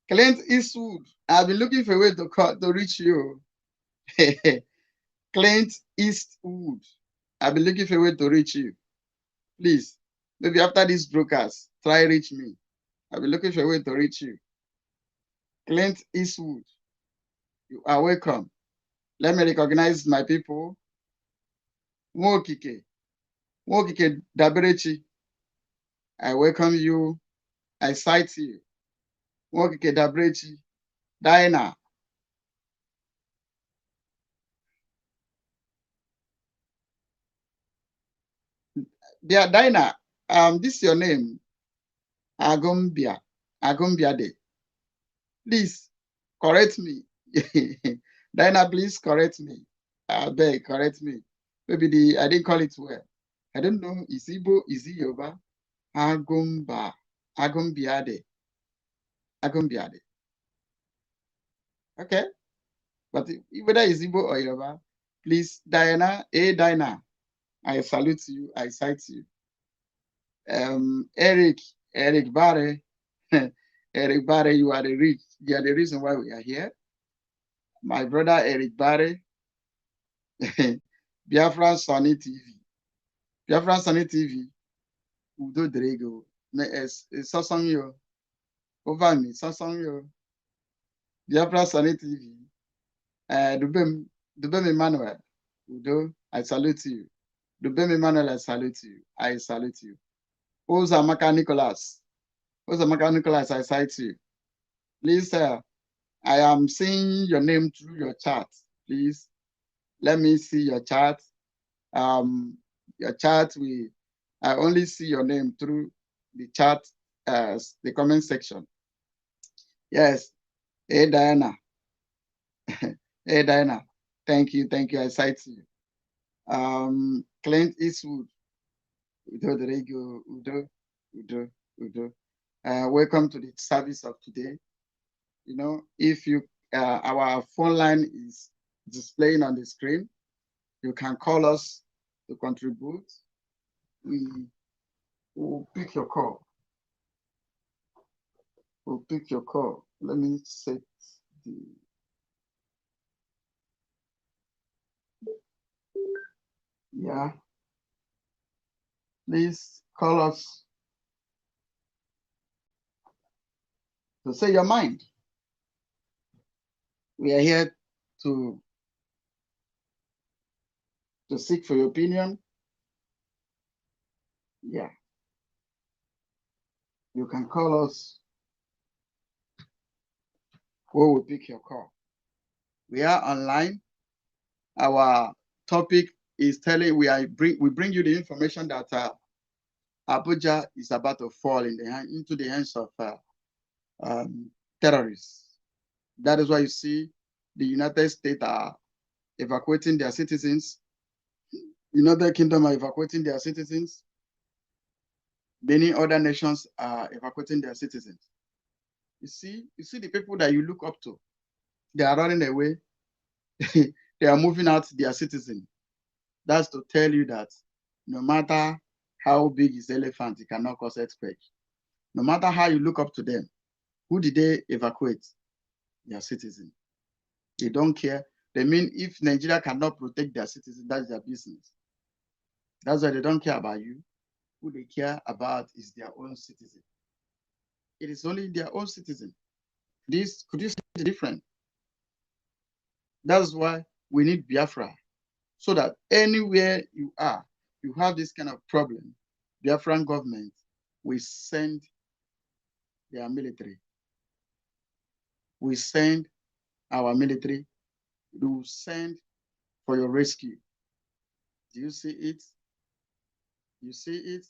Clint Eastwood, I've been looking for a way to reach you. Clint Eastwood, I've been looking for a way to reach you. Please, maybe after this broadcast, try reach me. I've been looking for a way to reach you. Clint Eastwood, you are welcome. Let me recognize my people. Mwokike Daberechi, I welcome you. I cite you. Mwokike Daberechi, Diana. Dear Diana, this is your name. Agumbia Day. Please correct me. Diana, please correct me. I beg, correct me. Maybe I didn't call it well. I don't know. Is Igbo, is it Yoruba? Agumbiade. Okay. But whether it's Igbo or Yoruba, please, Diana, Diana, I salute you. I cite you. Eric Barre, Eric Barre, you are the reason why we are here. My brother Eric Barre, Biafra Sunny TV. Biafra Sunny TV, Udo Drego, Sasongyo, over me, Sasongyo. Biafra Sunny TV, Dubem Emmanuel, Udo, I salute you. Dubem Emmanuel, I salute you. I salute you. Ozamaka Nicholas, I cite you. Please, I am seeing your name through your chat. Please, let me see your chat. Your chat, I only see your name through the chat, the comment section. Yes. Hey, Diana. Hey, Diana. Thank you. I cite you. Clint Eastwood. Udo, there you go. Udo. Welcome to the service of today. You know, if you, our phone line is displaying on the screen. You can call us to contribute. We will pick your call. We'll pick your call. Let me set the. Yeah. Please call us to say your mind. We are here to seek for your opinion. Yeah. You can call us. We will pick your call. We are online. Our topic is telling we bring you the information that Abuja is about to fall into the hands of terrorists. That is why you see the United States are evacuating their citizens. United Kingdom are evacuating their citizens. Many other nations are evacuating their citizens. You see the people that you look up to, they are running away. They are moving out their citizens. That's to tell you that no matter how big is the elephant, it cannot cause earthquake. No matter how you look up to them, who did they evacuate? Their citizens. They don't care. They mean if Nigeria cannot protect their citizens, that's their business. That's why they don't care about you. Who they care about is their own citizen. It is only their own citizen. Could you see the difference? That's why we need Biafra. So that anywhere you are, you have this kind of problem, Biafran government will send their military. We send our military. We will send for your rescue. Do you see it? You see it?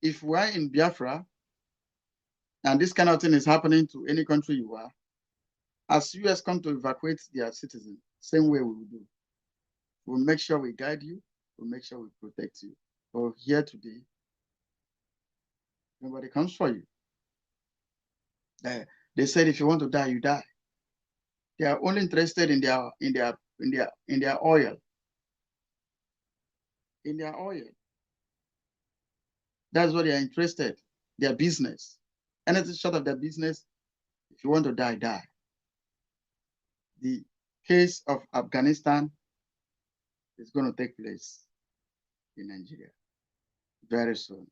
If we're in Biafra, and this kind of thing is happening to any country you are, as US come to evacuate their citizens, same way we will do. We'll make sure we guide you. We'll make sure we protect you. But here today, nobody comes for you. They said if you want to die, you die. They are only interested in their oil. In their oil. That's what they are interested. Their business. Anything short of their business, if you want to die, die. The case of Afghanistan is going to take place in Nigeria very soon.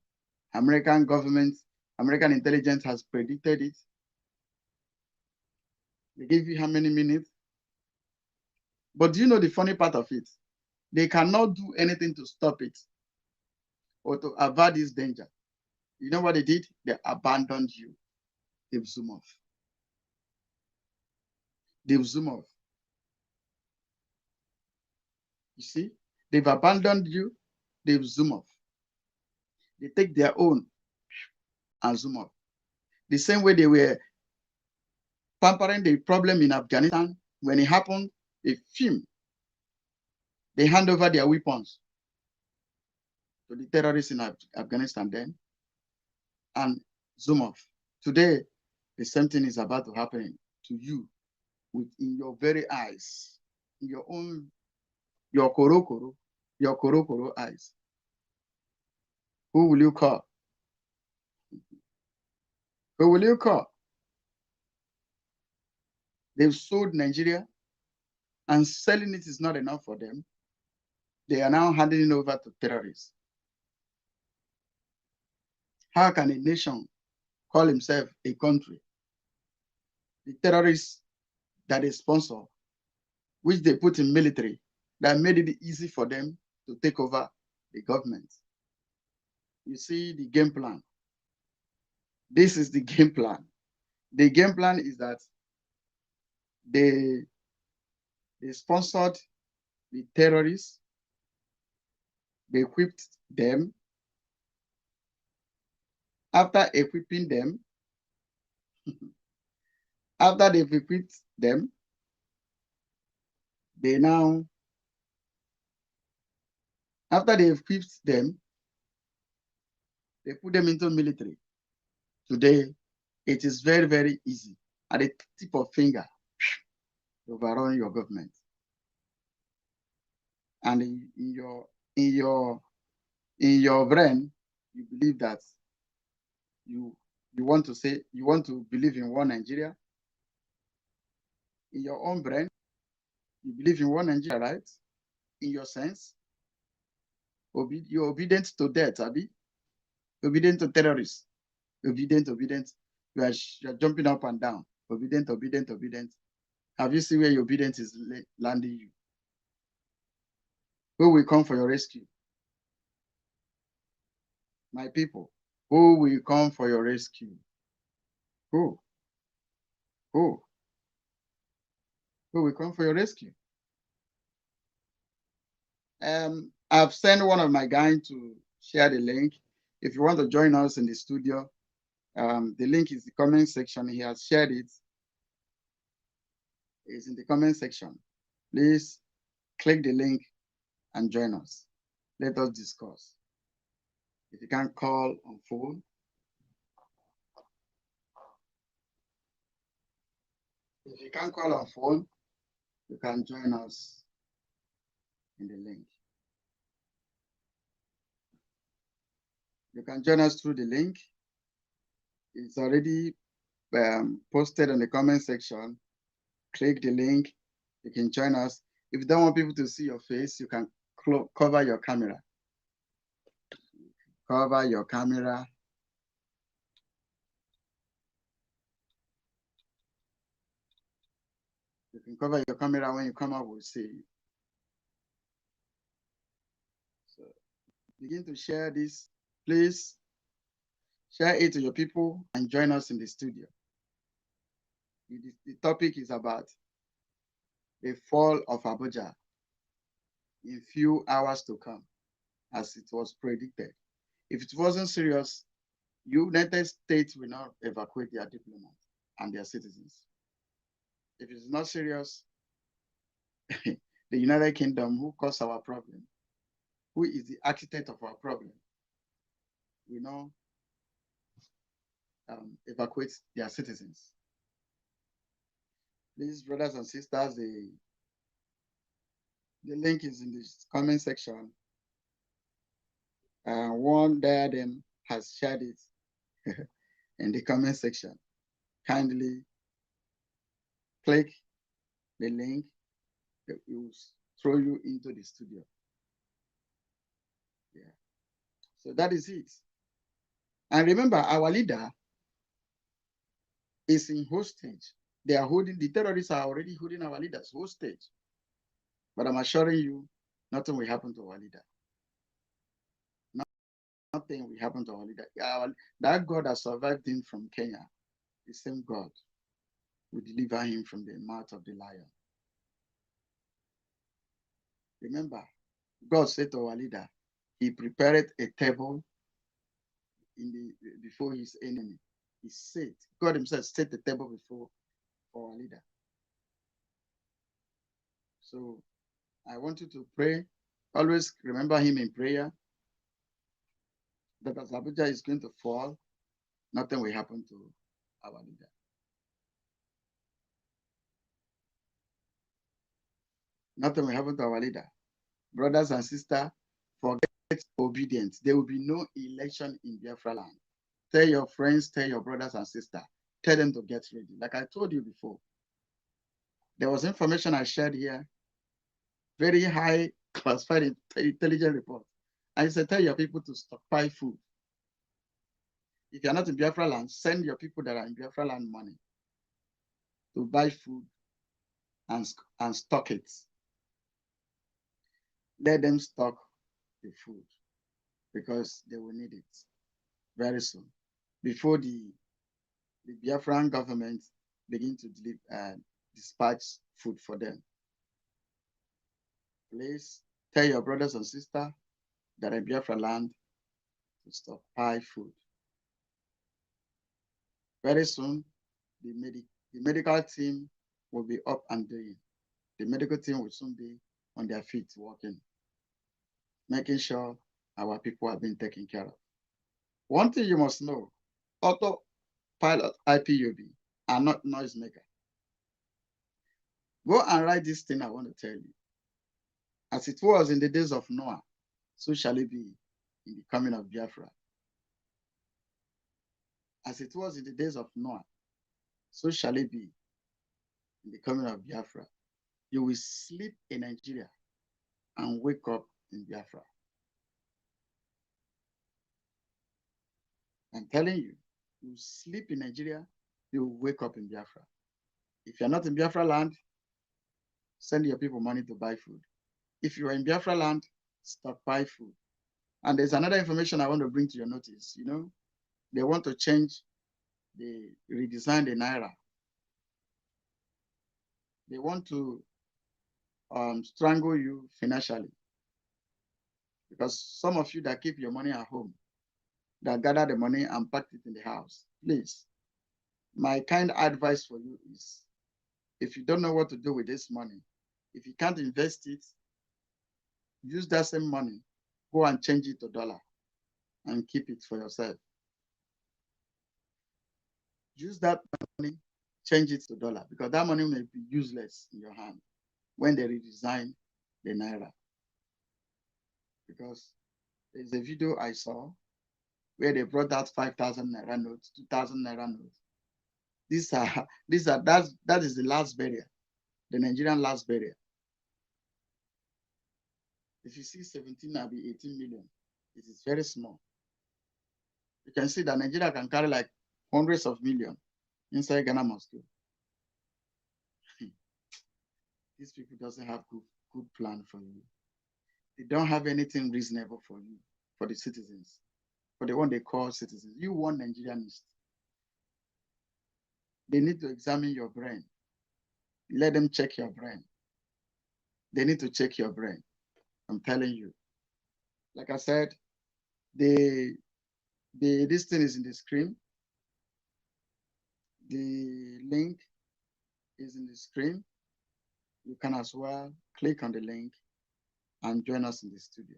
American government, American intelligence has predicted it. They give you how many minutes? But do you know the funny part of it? They cannot do anything to stop it or to avert this danger. You know what they did? They abandoned you. They've zoomed off. They've zoomed off. You see? They've abandoned you. They've zoomed off. They take their own and zoom off. The same way they were pampering the problem in Afghanistan. When it happened, they film. They hand over their weapons to the terrorists in Afghanistan then and zoom off. Today, the same thing is about to happen to you in your very eyes, in your korokoro eyes. Who will you call? Who will you call? They've sold Nigeria, and selling it is not enough for them. They are now handing it over to terrorists. How can a nation call himself a country? The terrorists that they sponsor, which they put in military, that made it easy for them to take over the government. You see the game plan. This is the game plan. The game plan is that they sponsored the terrorists, they equipped them. After equipping them, after they've equipped them, after they equipped them, they put them into military. Today, it is very, very easy at the tip of finger to overrun your government. And in your brain, you believe that you want to believe in one Nigeria. In your own brain, you believe in one Nigeria, right? In your sense, you're obedient to death, Abi. Obedient to terrorists. Obedient. You are jumping up and down. Obedient. Have you seen where your obedience is landing you? Who will come for your rescue? My people, who will come for your rescue? Who? Who will come for your rescue? I've sent one of my guys to share the link. If you want to join us in the studio, the link is the comment section. He has shared it. It's in the comment section. Please click the link and join us. Let us discuss. If you can call on phone, you can join us in the link. You can join us through the link. It's already posted on the comment section. Click the link. You can join us. If you don't want people to see your face, you can cover your camera. Cover your camera. You can cover your camera. When you come out, we'll see you. So begin to share this. Please share it to your people and join us in the studio. The topic is about the fall of Abuja in few hours to come, as it was predicted. If it wasn't serious, United States will not evacuate their diplomats and their citizens. If it's not serious, the United Kingdom, who caused our problem, who is the architect of our problem, will not evacuate their citizens. Please, brothers and sisters, the link is in the comment section. One diadem has shared it in the comment section. Kindly click the link that will throw you into the studio. Yeah. So that is it. And remember, our leader is in hostage. The terrorists are already holding our leaders hostage. But I'm assuring you, nothing will happen to our leader. Nothing will happen to our leader. That God that survived him from Kenya, the same God will deliver him from the mouth of the lion. Remember, God said to our leader, he prepared a table before his enemy. He said, God himself set the table before our leader. So I want you to pray. Always remember him in prayer. That as Abuja is going to fall, nothing will happen to our leader. Nothing will happen to our leader. Brothers and sisters, forget obedience. There will be no election in Biafra land. Tell your friends, tell your brothers and sisters, tell them to get ready. Like I told you before, there was information I shared here, very high classified intelligence report. I said, tell your people to stockpile food. If you're not in Biafra land, send your people that are in Biafra land money to buy food and stock it. Let them stock the food because they will need it very soon, before the the Biafran government begin to dispatch food for them. Please tell your brothers and sisters that in Biafra land to stockpile food. Very soon, the medical team will be up and doing. The medical team will soon be on their feet working, making sure our people are being taken care of. One thing you must know, autopilot IPOB are not noisemaker. Go and write this thing I want to tell you. As it was in the days of Noah, so shall it be in the coming of Biafra. As it was in the days of Noah, so shall it be in the coming of Biafra. You will sleep in Nigeria and wake up in Biafra. I'm telling you, you sleep in Nigeria, you will wake up in Biafra. If you're not in Biafra land, send your people money to buy food. If you are in Biafra land, stockpile food. And there's another information I want to bring to your notice. You know, they want to redesign the Naira. They want to strangle you financially. Because some of you that keep your money at home, that gather the money and pack it in the house, please, my kind advice for you is, if you don't know what to do with this money, if you can't invest it, use that same money, go and change it to dollar and keep it for yourself. Use that money, change it to dollar, because that money may be useless in your hand when they redesign the Naira. Because there's a video I saw where they brought out 5,000 Naira notes, 2,000 Naira notes. That is the last barrier, the Nigerian last barrier. If you see 17, that'll be 18 million. It is very small. You can see that Nigeria can carry like hundreds of millions inside Ghana Moscow. These people doesn't have good plan for you. They don't have anything reasonable for you, for the citizens, for the one they call citizens. You want Nigerians. They need to examine your brain. Let them check your brain. They need to check your brain. I'm telling you. Like I said, this thing is in the screen. The link is in the screen. You can as well click on the link and join us in the studio.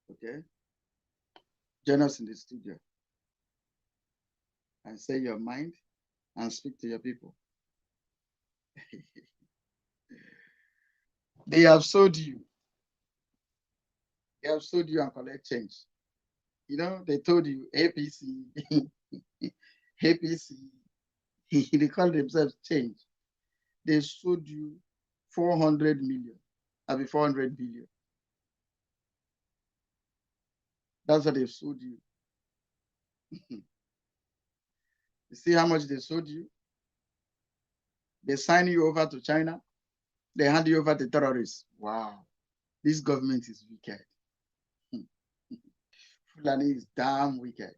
Okay? Join us in the studio and say your mind and speak to your people. They have sold you. They have sold you and collect change. You know, they told you APC, APC, they call themselves change. They sold you 400 million, I mean 400 billion. That's what they've sold you. You see how much they sold you? They sign you over to China. They hand you over to terrorists. Wow. This government is wicked. Fulani is damn wicked.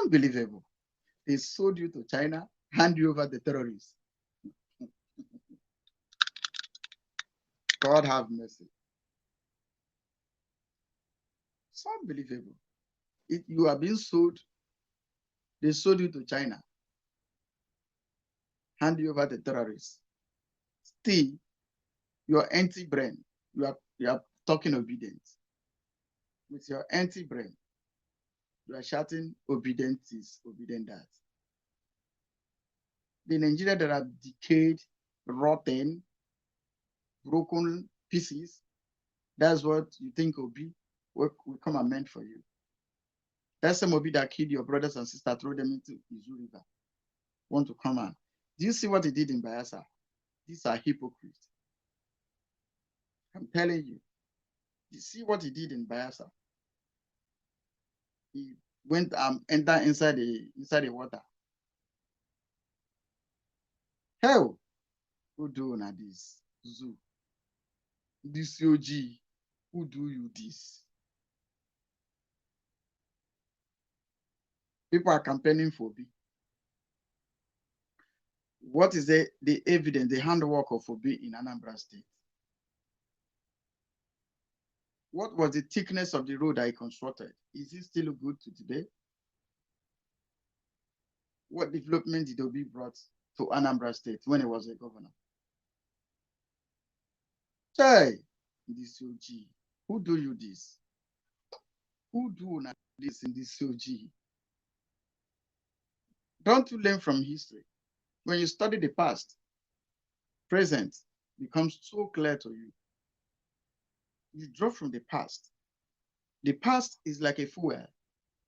Unbelievable. They sold you to China, hand you over to terrorists. God have mercy. It's unbelievable. You are being sold. They sold you to China, hand you over to terrorists. Still, your empty brain, you are talking obedience. With your empty brain, you are shouting obedient this, obedient that. The Nigeria that are decayed, rotten, broken pieces, that's what you think Obi will come and meant for you. That's some Obi that killed your brothers and sisters, threw them into Izu River. Want to come on. Do you see what he did in Bayelsa? These are hypocrites. I'm telling you. You see what he did in Bayelsa? He went enter inside the water. Hell, who do na this? Zoo. This OG, who do you this? People are campaigning for Obi. What is the evidence, the handwork of Obi in Anambra State? What was the thickness of the road I constructed? Is it still good to today? What development did Obi brought to Anambra State when he was a governor? Hey, this OG, who do you this? Who do this in this OG? Don't you learn from history? When you study the past, present becomes so clear to you. You draw from the past. The past is like a fuel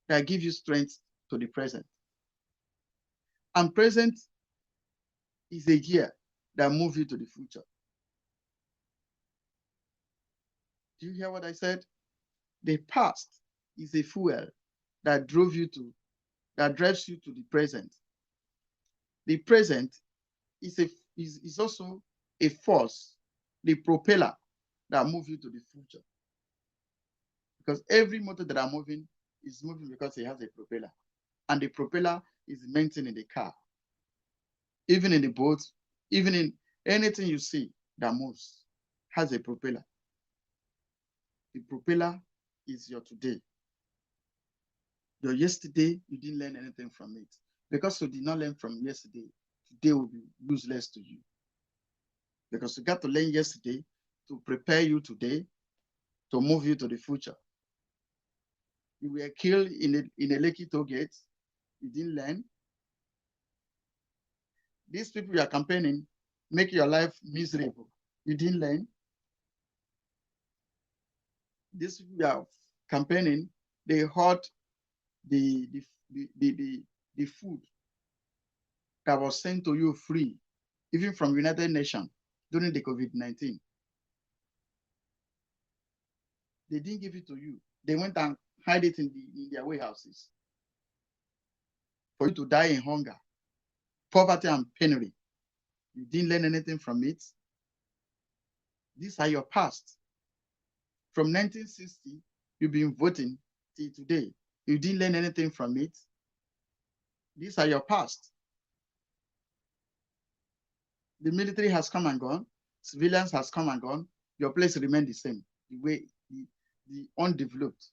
that gives you strength to the present. And present is a gear that moves you to the future. Do you hear what I said? The past is a fuel that drives you to the present. The present is also a force, the propeller that moves you to the future. Because every motor that I'm moving is moving because it has a propeller. And the propeller is maintained in the car. Even in the boat, even in anything you see that moves, has a propeller. The propeller is your today. Your yesterday, you didn't learn anything from it. Because you did not learn from yesterday, today will be useless to you. Because you got to learn yesterday to prepare you today, to move you to the future. You were killed in a Lekki toll gate. You didn't learn. These people you are campaigning make your life miserable. You didn't learn. These people you are campaigning, they hoard the food that was sent to you free, even from United Nations during the COVID-19. They didn't give it to you. They went and hide it in their warehouses for you to die in hunger, poverty and penury. You didn't learn anything from it. These are your past. From 1960, you've been voting till today. You didn't learn anything from it. These are your past. The military has come and gone. Civilians has come and gone. Your place remained the same, the way the undeveloped.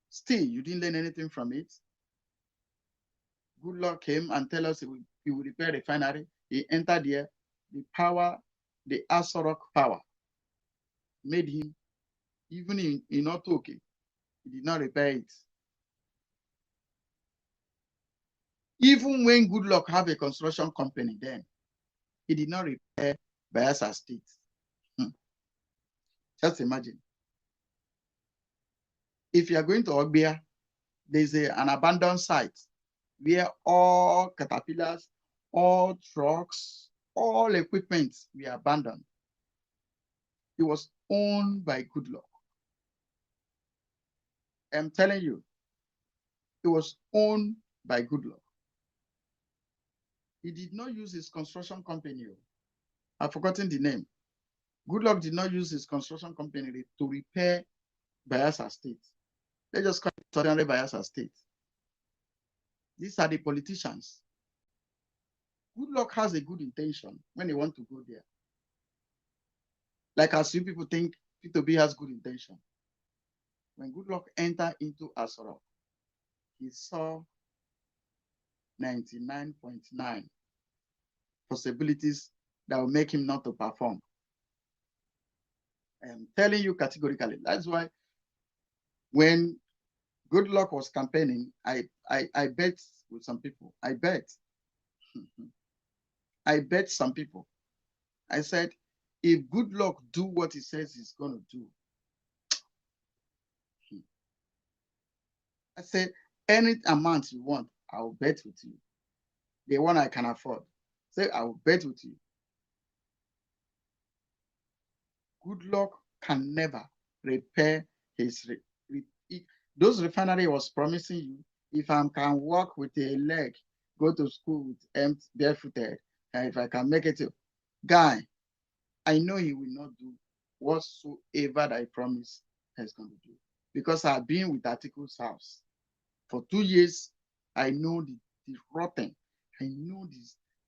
Still, you didn't learn anything from it. Good luck came and tell us he will repair the refinery. He entered there. The power, the Asorok power, made him, even in Otoke, he did not repair it. Even when Good Luck have a construction company then, he did not repair Biafra State. Just imagine. If you are going to Ogbia, there's an abandoned site where all caterpillars, all trucks, all equipment were abandoned. It was owned by Good Luck. I'm telling you, it was owned by Good Luck. He did not use his construction company. I've forgotten the name. Good Luck did not use his construction company to repair Biafra State. They just call it ordinary Biafra State. These are the politicians. Good Luck has a good intention when they want to go there. Like as you people think P2B has good intention. When Good Luck entered into Asorok, he saw 99.9 possibilities that will make him not to perform. I'm telling you categorically. That's why when Good Luck was campaigning, I bet with some people. I bet some people. I said, if Good Luck do what he says he's going to do, I said, any amount you want, I'll bet with you. The one I can afford. Say, I'll bet with you. Good Luck can never repair his those refinery was promising you, if I can walk with a leg, go to school with empty, barefooted, and if I can make it, guy, I know he will not do whatsoever that I promise he's going to do. Because I've been with Article's house for 2 years. I know the rotten. I know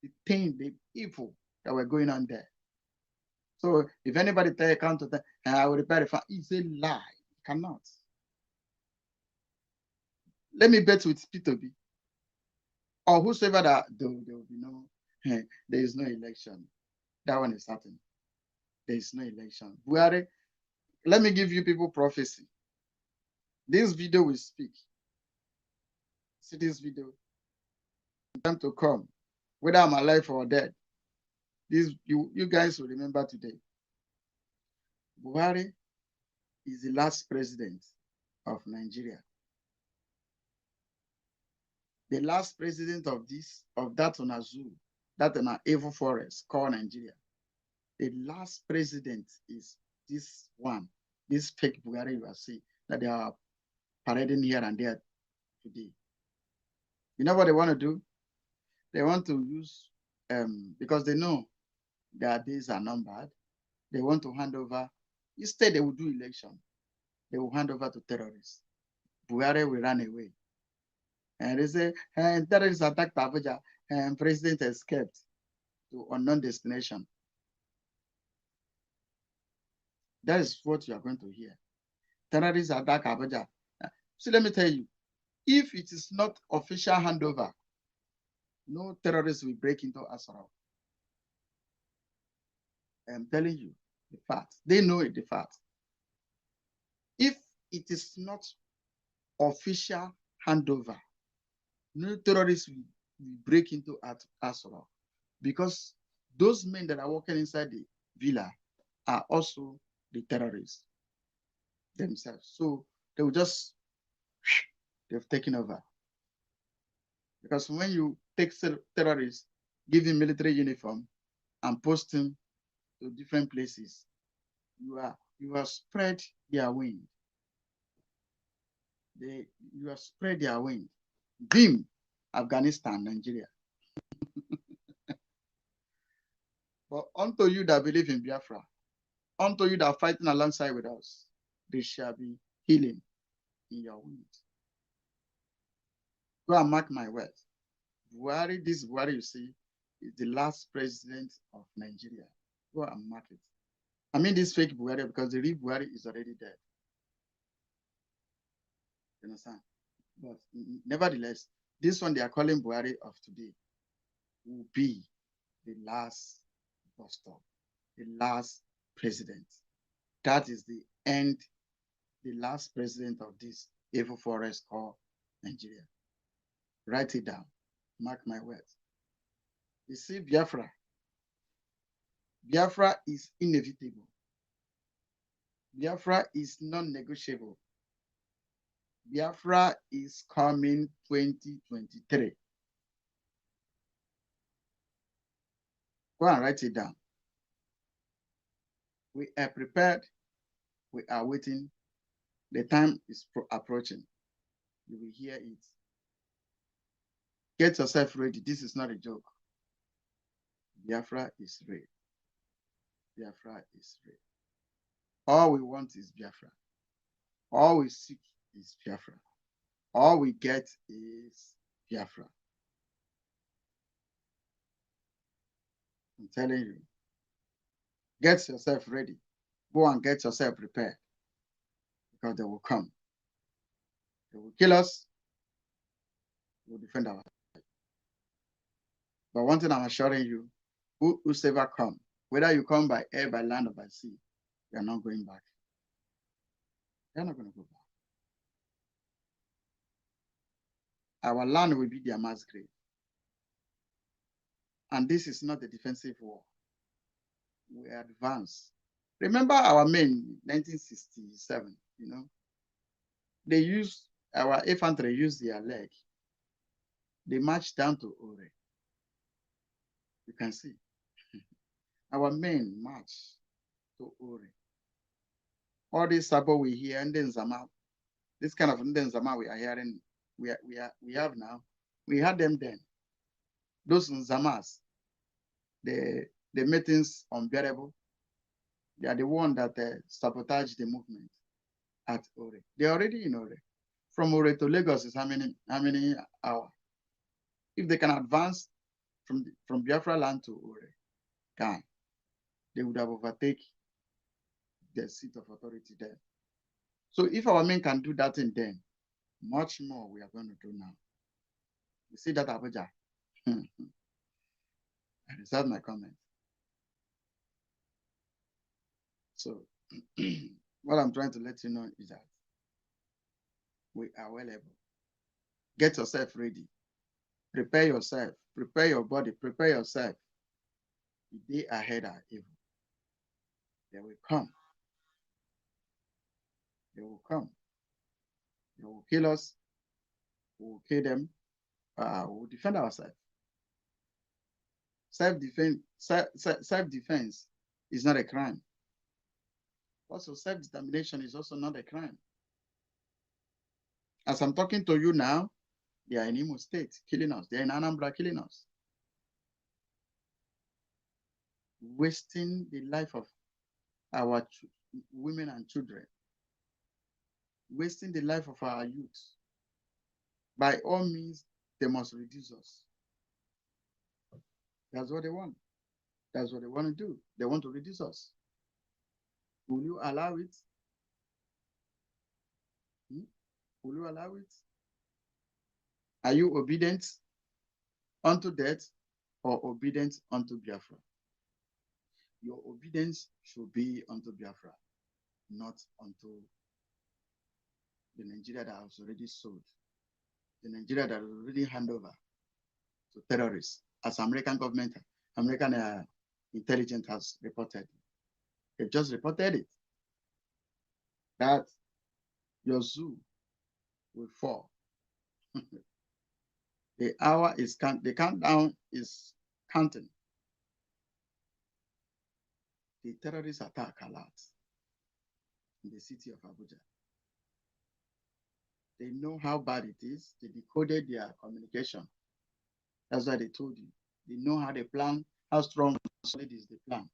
the thing, the evil that were going on there. So if anybody tell you come to that, I will repair it, it's a lie. You cannot. Let me bet with P2B or whosoever that there will be no, there is no election. That one is certain. There is no election. Buhari, let me give you people prophecy. This video will speak. See this video. Time to come, whether I'm alive or dead. This you guys will remember today. Buhari is the last president of Nigeria. The last president of that on Azul, that in an evil forest called Nigeria. The last president is this one, this fake Buhari you are seeing that they are parading here and there today. You know what they want to do? They want to use, because they know their days are numbered, they want to hand over, instead they will do election, they will hand over to terrorists. Buhari will run away. And they say, terrorists attacked Abuja and president escaped to unknown destination. That is what you are going to hear. Terrorists attack Abuja. So let me tell you, if it is not official handover, no terrorists will break into Asara. I'm telling you the fact. They know it, the fact. If it is not official handover, no terrorists will break into Asara, because those men that are working inside the villa are also the terrorists themselves. So they will just, they've taken over. Because when you take terrorists, give them military uniform, and post them to different places, you are spread their wing. You have spread their wing. Boom, Afghanistan, Nigeria. But unto you that believe in Biafra, unto you that are fighting alongside with us, there shall be healing in your wounds. Go and mark my words. Buhari, this Buhari you see, is the last president of Nigeria. Go and mark it. I mean this fake Buhari because the real Buhari is already dead. You understand? But nevertheless, this one they are calling Buhari of today will be the last bus stop, the last president. That is the end, the last president of this evil forest called Nigeria. Write it down. Mark my words. You see, Biafra. Biafra is inevitable. Biafra is non-negotiable. Biafra is coming 2023. Go and write it down. We are prepared. We are waiting. The time is approaching. You will hear it. Get yourself ready. This is not a joke. Biafra is real. Biafra is real. All we want is Biafra. All we seek is Biafra. All we get is Biafra. I'm telling you. Get yourself ready. Go and get yourself prepared. Because they will come. They will kill us. We will defend our life. But one thing I'm assuring you, whosoever come, whether you come by air, by land, or by sea, you are not going back. They are not going to go back. Our land will be their mass grave. And this is not a defensive war. We advance. Remember our men, 1967, you know, they used, our infantry used their leg. They marched down to Ore. You can see. Our men marched to Ore. All this sabo we hear, and then Zama, this kind of Zama we are hearing, we have now, we had them then. Those Zamas, the meetings unbearable, they are the one that sabotage the movement at Ore. They're already in Ore. From Ore to Lagos is how many hours? If they can advance from Biafra land to Ore, they would have overtaken the seat of authority there. So if our men can do that in then, much more we are going to do now. You see that, Abuja? I reserve my comment. So what I'm trying to let you know is that we are well able. Get yourself ready. Prepare yourself. Prepare your body. Prepare yourself. The day ahead are evil. They will come. They will come. They will kill us. We will kill them. We will defend ourselves. Self-defense is not a crime. Also, self-determination is also not a crime. As I'm talking to you now, they are in Imo State killing us. They are in Anambra killing us. Wasting the life of our women and children. Wasting the life of our youth. By all means, they must reduce us. That's what they want. That's what they want to do. They want to reduce us. Will you allow it? Will you allow it? Are you obedient unto death or obedient unto Biafra? Your obedience should be unto Biafra, not unto the Nigeria that has already sold, the Nigeria that has already handed over to terrorists, as American government, American intelligence has reported. They've just reported it, that your zoo will fall. The hour is the countdown is counting. The terrorist attack a lot in the city of Abuja. They know how bad it is. They decoded their communication. That's why they told you. They know how they plan, how strong and solid is the plan.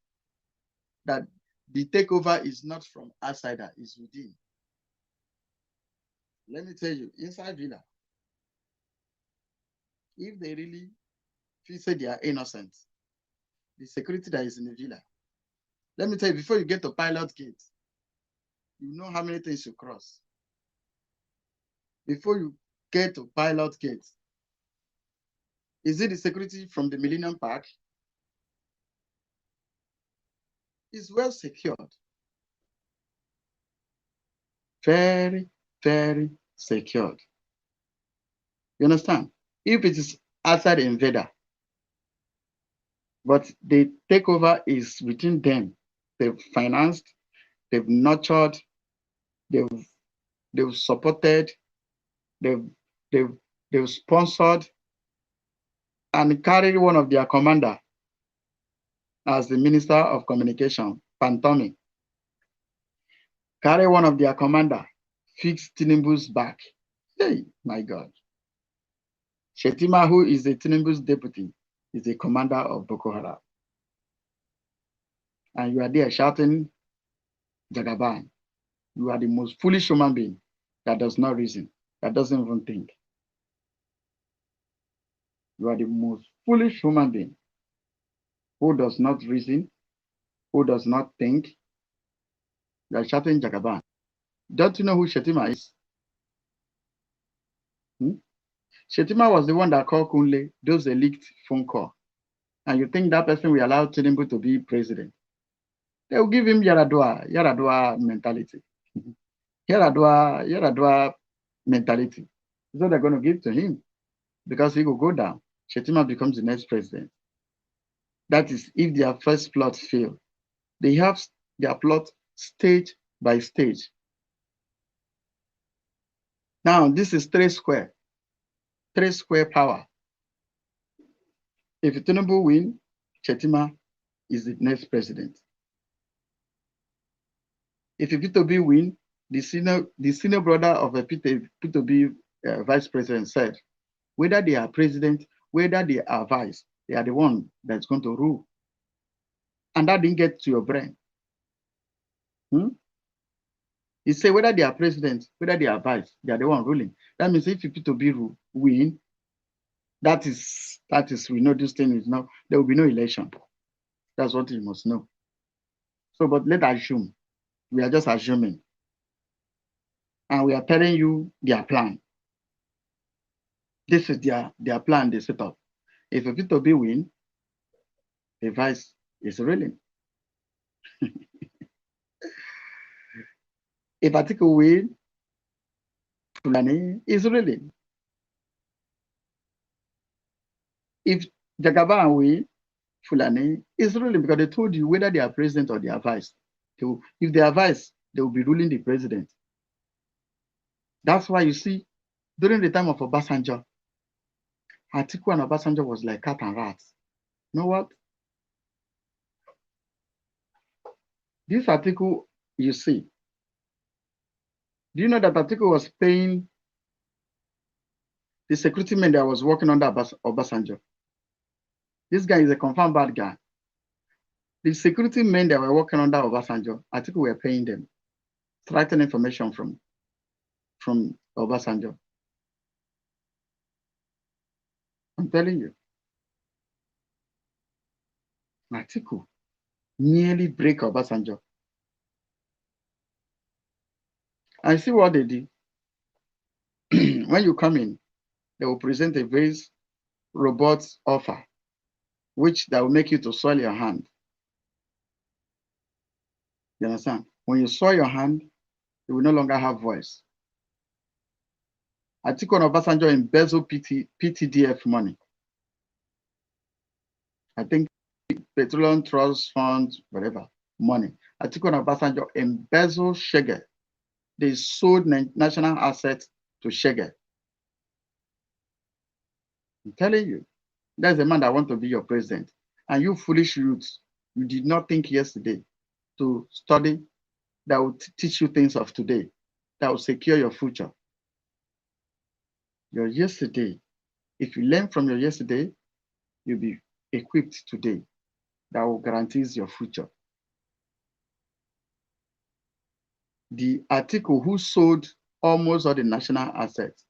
That the takeover is not from outside, it's within. Let me tell you, inside Villa, if they really feel say they are innocent, the security that is in the Villa, let me tell you, before you get to Pilot Gate, you know how many things you cross. Before you get to Pilot Gate, is it the security from the Millennium Park? It's well secured. Very, very secured. You understand? If it is outside invader, but the takeover is within them. They've financed, they've nurtured, they've supported, they've sponsored, and carried one of their commander as the Minister of Communication, Pantomi. Carry one of their commander, fix Tinubu's back. Hey, my God. Shetima, who is the Tinubu's deputy, is the commander of Boko Haram. And you are there shouting, Jagaban. You are the most foolish human being that does not reason, that doesn't even think. You are the most foolish human being who does not reason, who does not think. You are shouting Jagaban. Don't you know who Shetima is? Shetima was the one that called Kunle, those leaked phone call. And you think that person will allow Tinubu to be president? They will give him Yaradua mentality. Yaradua mentality. So they're going to give to him because he will go down. Shetima becomes the next president. That is if their first plot fail. They have their plot stage by stage. Now, this is 3 square. 3 square power. If Tinubu win, Shetima is the next president. If P2B win, the senior brother of a P2B vice president said, whether they are president, whether they are vice, they are the one that's going to rule. And that didn't get to your brain. He said whether they are president, whether they are vice, they are the one ruling. That means if P2B win, That is, we know this thing is now, there will be no election. That's what you must know. So, but let's assume, we are just assuming. And we are telling you their plan. This is their plan they set up. If a Peter B win, the vice is ruling. If Atiku win, Fulani is ruling. If Jagaban win, Fulani is ruling, because they told you whether they are president or they are vice. If they are vice, they will be ruling the president. That's why you see, during the time of Obasanjo, Atiku and Obasanjo was like cat and rat. You know what? This article you see, do you know that Atiku was paying the security men that was working under Obasanjo? This guy is a confirmed bad guy. The security men that were working under Obasanjo, Atiku were paying them, extracting information from Obasanjo. I'm telling you. Atiku nearly break Obasanjo. I see what they do. When you come in, they will present a very robust offer, which that will make you to soil your hand. You understand? When you soil your hand, you will no longer have voice. Atiku and Obasanjo embezzle PTDF money. I think Petroleum Trust Fund, whatever, money. Atiku and Obasanjo embezzle Shege. They sold national assets to Shege. I'm telling you, there's a man that wants to be your president. And you foolish youths, you did not think yesterday to study that will teach you things of today, that will secure your future. Your yesterday, if you learn from your yesterday, you'll be equipped today. That will guarantees your future. The article who sold almost all the national assets,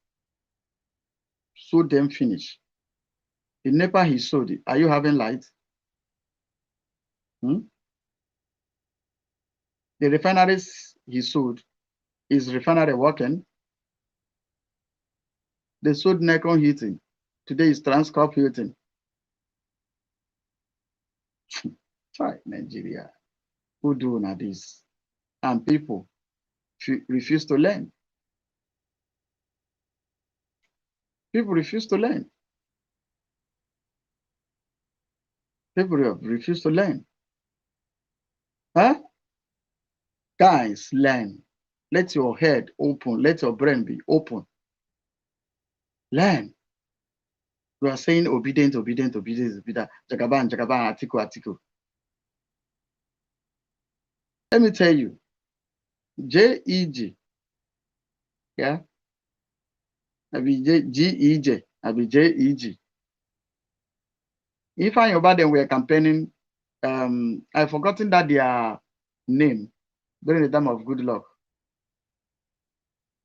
sold them finish. The NEPA he sold it. Are you having light? The refineries he sold, is refinery working? They sold Necon heating. Today is Transcorp heating. Try Nigeria. Who do now this? And people refuse to learn. People refuse to learn. People refuse to learn. Huh? Guys, learn. Let your head open. Let your brain be open. Learn. You are saying obedient, obedient, obedient, obedient. Jagaban, Jagaban, Atiku, Atiku. Let me tell you, JEG, yeah, I be GEJ, I be JEG. If I about them were campaigning, I've forgotten that their name during the time of Good Luck.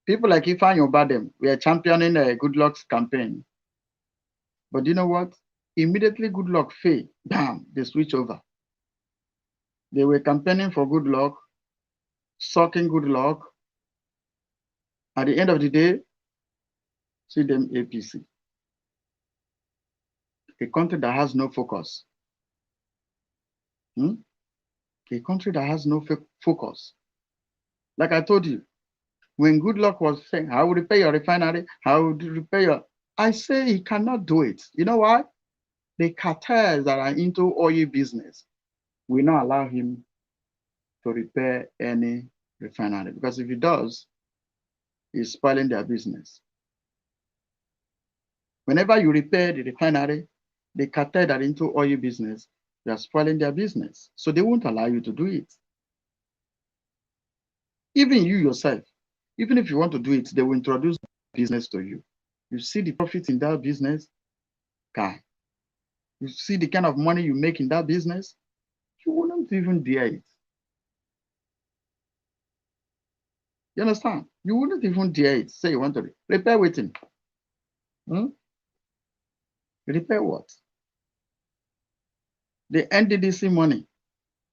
People like Ifeanyi Obadem were championing a Good Luck's campaign. But you know what? Immediately Good Luck failed. Bam, they switch over. They were campaigning for Good Luck, sucking Good Luck. At the end of the day, see them APC. A country that has no focus. A country that has no focus. Like I told you, when Good Luck was saying, I will repair your refinery, I will repair your... I say he cannot do it. You know why? The cartels that are into oil business will not allow him to repair any refinery. Because if he does, he's spoiling their business. Whenever you repair the refinery, the cartel that are into oil business, they are spoiling their business. So they won't allow you to do it. Even you yourself, even if you want to do it, they will introduce business to you. You see the profit in that business, guy. You see the kind of money you make in that business, you wouldn't even dare it. You understand? You wouldn't even dare it. Say you want to repair waiting. Repair what? The NDDC money,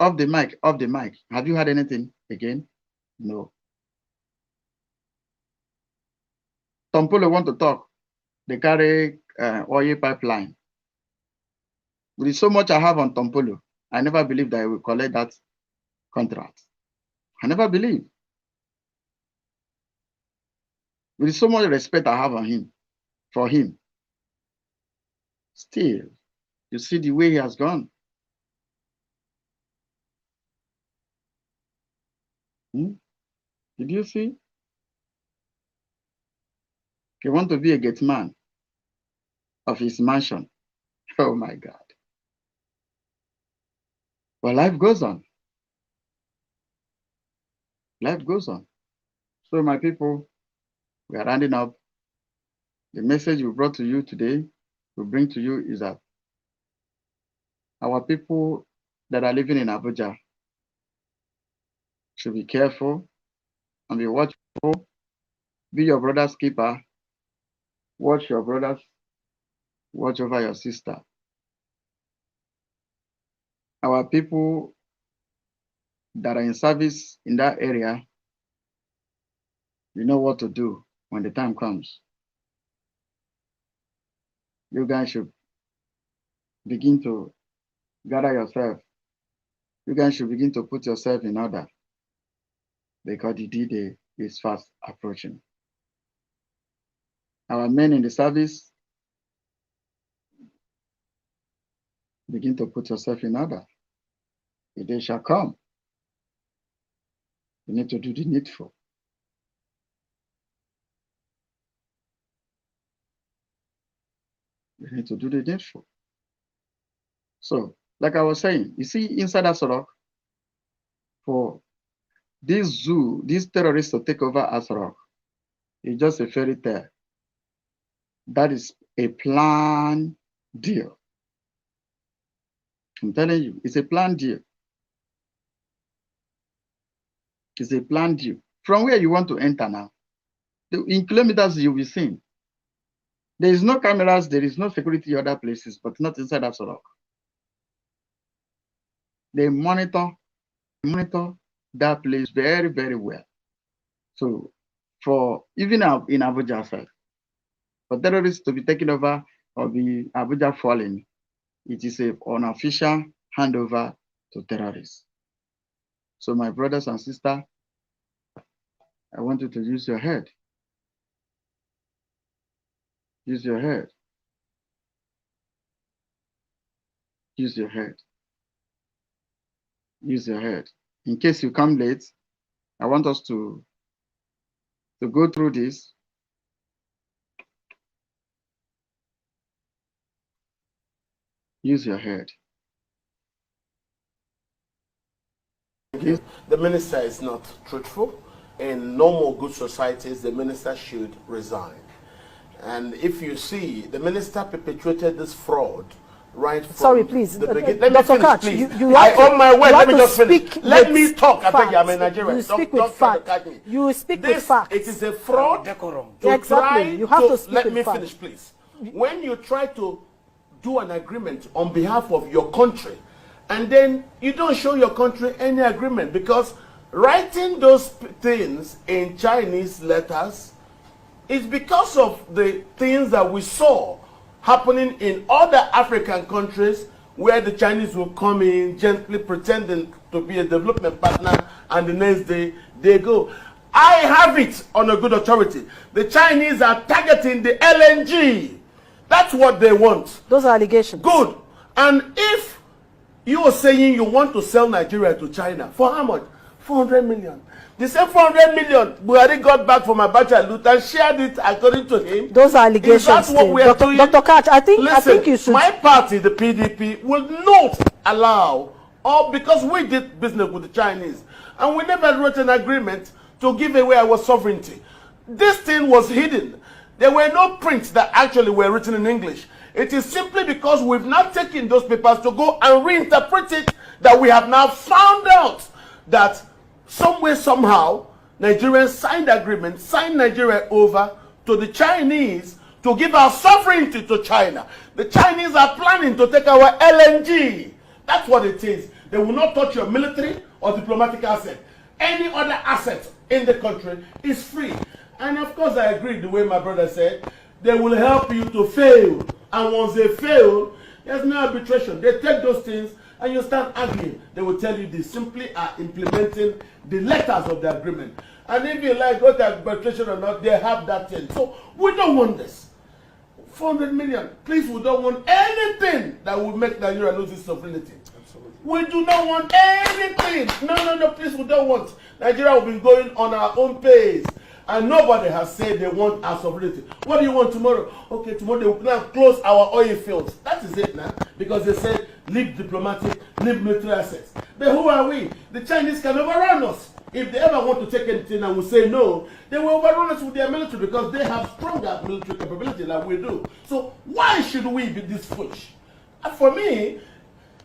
off the mic, off the mic. Have you had anything again? No. Tompolo want to talk. They carry oil pipeline. With so much I have on Tompolo, I never believed I will collect that contract. I never believed. With so much respect I have on him, for him, still, you see the way he has gone. Did you see? He want to be a gate man of his mansion. Oh my God. But life goes on. Life goes on. So my people, we are rounding up. The message we brought to you today, we bring to you is that our people that are living in Abuja should be careful and be watchful. Be your brother's keeper. Watch your brothers. Watch over your sister. Our people that are in service in that area, you know what to do when the time comes. You guys should begin to gather yourself. You guys should begin to put yourself in order because the D-Day is fast approaching. Our men in the service, begin to put yourself in order. The day shall come. You need to do the needful. You need to do the needful. So, like I was saying, you see inside Asorok, for this zoo, these terrorists to take over Asorok, it's just a fairy tale. That is a planned deal. I'm telling you, it's a planned deal. It's a planned deal. From where you want to enter now, in kilometers you'll be seen. There is no cameras, there is no security other places, but not inside Asorok. They monitor that place very, very well. So for even in Abuja side, for terrorists to be taken over or be Abuja falling, it is an unofficial handover to terrorists. So my brothers and sisters, I want you to use your head. Use your head. Use your head. Use your head. In case you come late, I want us to go through this. Use your head.
The minister is not truthful. In normal good societies, the minister should resign. And if you see, the minister perpetuated this fraud right from
Sorry, please.
the beginning.
Let me finish, please. You
I own my word. Let me just
speak.
finish. Let me talk. I beg you, I'm a Nigerian.
You speak with facts. You speak with facts.
It is a fraud.
Exactly. You have to speak
let
with
me
facts.
finish, please. When you try to do an agreement on behalf of your country, and then you don't show your country any agreement, because writing those things in Chinese letters is because of the things that we saw happening in other African countries where the Chinese will come in gently pretending to be a development partner, and the next day they go. I have it on a good authority. The Chinese are targeting the LNG. That's what they want.
Those are allegations.
Good. And if you are saying you want to sell Nigeria to China, for how much? 400 million. The same 400 million Buhari got back from Abacha Lut and shared it according to him.
Those are allegations.
That's what we are doing.
Dr. Katch, I think you should.
My party, the PDP, will not allow, or because we did business with the Chinese, and we never wrote an agreement to give away our sovereignty. This thing was hidden. There were no prints that actually were written in English. It is simply because we've not taken those papers to go and reinterpret it that we have now found out that somewhere, somehow, Nigerians signed agreement, signed Nigeria over to the Chinese to give our sovereignty to China. The Chinese are planning to take our LNG. That's what it is. They will not touch your military or diplomatic asset. Any other asset in the country is free. And of course, I agree the way my brother said, they will help you to fail. And once they fail, there's no arbitration. They take those things and you start arguing. They will tell you they simply are implementing the letters of the agreement. And if you like go to arbitration or not, they have that thing. So we don't want this. 400 million. Please, we don't want anything that will make Nigeria lose its sovereignty. Absolutely. We do not want anything. No, please, we don't want. Nigeria will be going on our own pace. And nobody has said they want our sovereignty. What do you want tomorrow? Okay, tomorrow they will now close our oil fields. That is it now. Because they said, leave diplomatic, leave military assets. But who are we? The Chinese can overrun us. If they ever want to take anything and we say no, they will overrun us with their military because they have stronger military capability than we do. So why should we be this foolish? And for me,